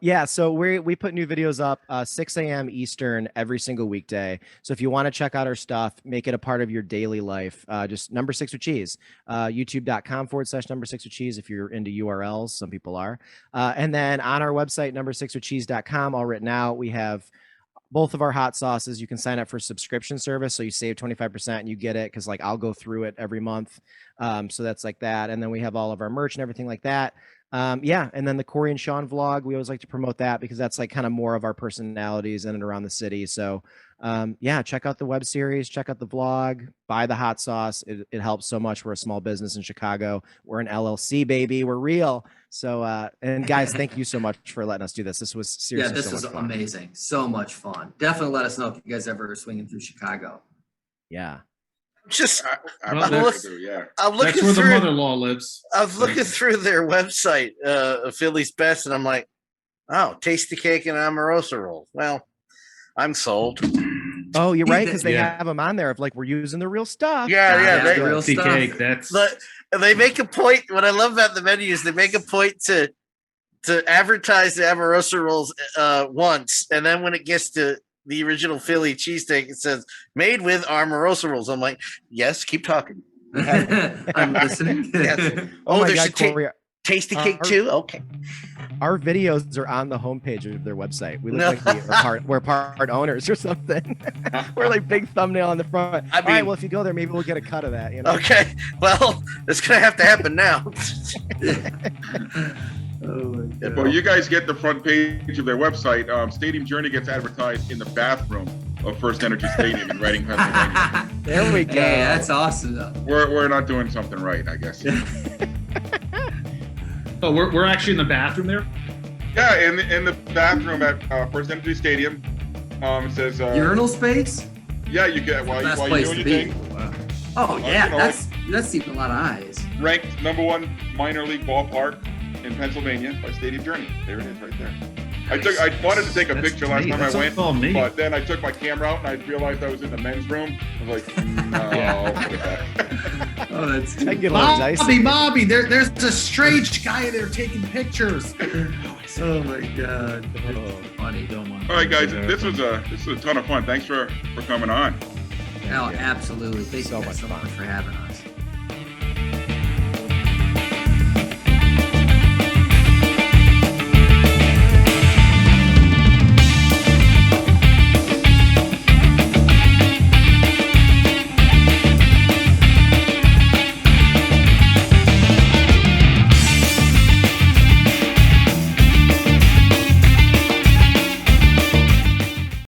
yeah, so we put new videos up 6 a.m. Eastern every single weekday. So if you want to check out our stuff, make it a part of your daily life, just number 6 with cheese, youtube.com/number 6 with cheese. If you're into URLs, some people are. And then on our website, number6withcheese.com, all written out, we have both of our hot sauces. You can sign up for a subscription service, so you save 25% and you get it because like I'll go through it every month. So that's like that. And then we have all of our merch and everything like that. Yeah, and then the Corey and Sean vlog, we always like to promote that because that's like kind of more of our personalities in and around the city. So yeah, check out the web series, check out the vlog, buy the hot sauce. It helps so much. We're a small business in Chicago. We're an LLC, baby. We're real. So and guys, thank you so much for letting us do this. This was seriously this was amazing. So much fun. Definitely let us know if you guys ever are swinging through Chicago. Yeah. Just I'm looking That's where through the mother-in-law lives. I was looking through their website, Philly's Best, and I'm like, oh, tasty cake and Amorosa roll. Well, I'm sold. Oh, you're right, because they have them on there of like we're using the real stuff. Yeah, the real stuff. Cake, they make a point. What I love about the menus, they make a point to advertise the Amorosa rolls once, and then when it gets to the original Philly cheesesteak, it says made with Amorosa rolls. I'm like, yes, keep talking. I'm listening. Yes. Oh my there's God, Corey, tasty cake too. Okay. our videos are on the homepage of their website. We look like we're part owners or something. We're like big thumbnail on the front. All right, well, if you go there, maybe we'll get a cut of that. You know? Okay. Well, it's gonna have to happen now. Well, you guys get the front page of their website. Stadium Journey gets advertised in the bathroom of First Energy Stadium in Reading, Pennsylvania. There we go. Hey, that's awesome though. We're not doing something right, I guess. Oh, we're actually in the bathroom there? Yeah, in the bathroom at First Energy Stadium. It says urinal space? Yeah, you get while you're doing your thing. Wow. Oh yeah, that's seen a lot of eyes. Ranked #1 minor league ballpark in Pennsylvania by Stadium Journey. There it is, right there. I wanted to take a picture last time I went, but then I took my camera out and I realized I was in the men's room. I was like, no. Oh, that's Bobby, there's a strange guy there taking pictures. Oh my God. Funny. All right, guys, this was a ton of fun. Thanks for coming on. Oh, absolutely. Thank you so much for having us.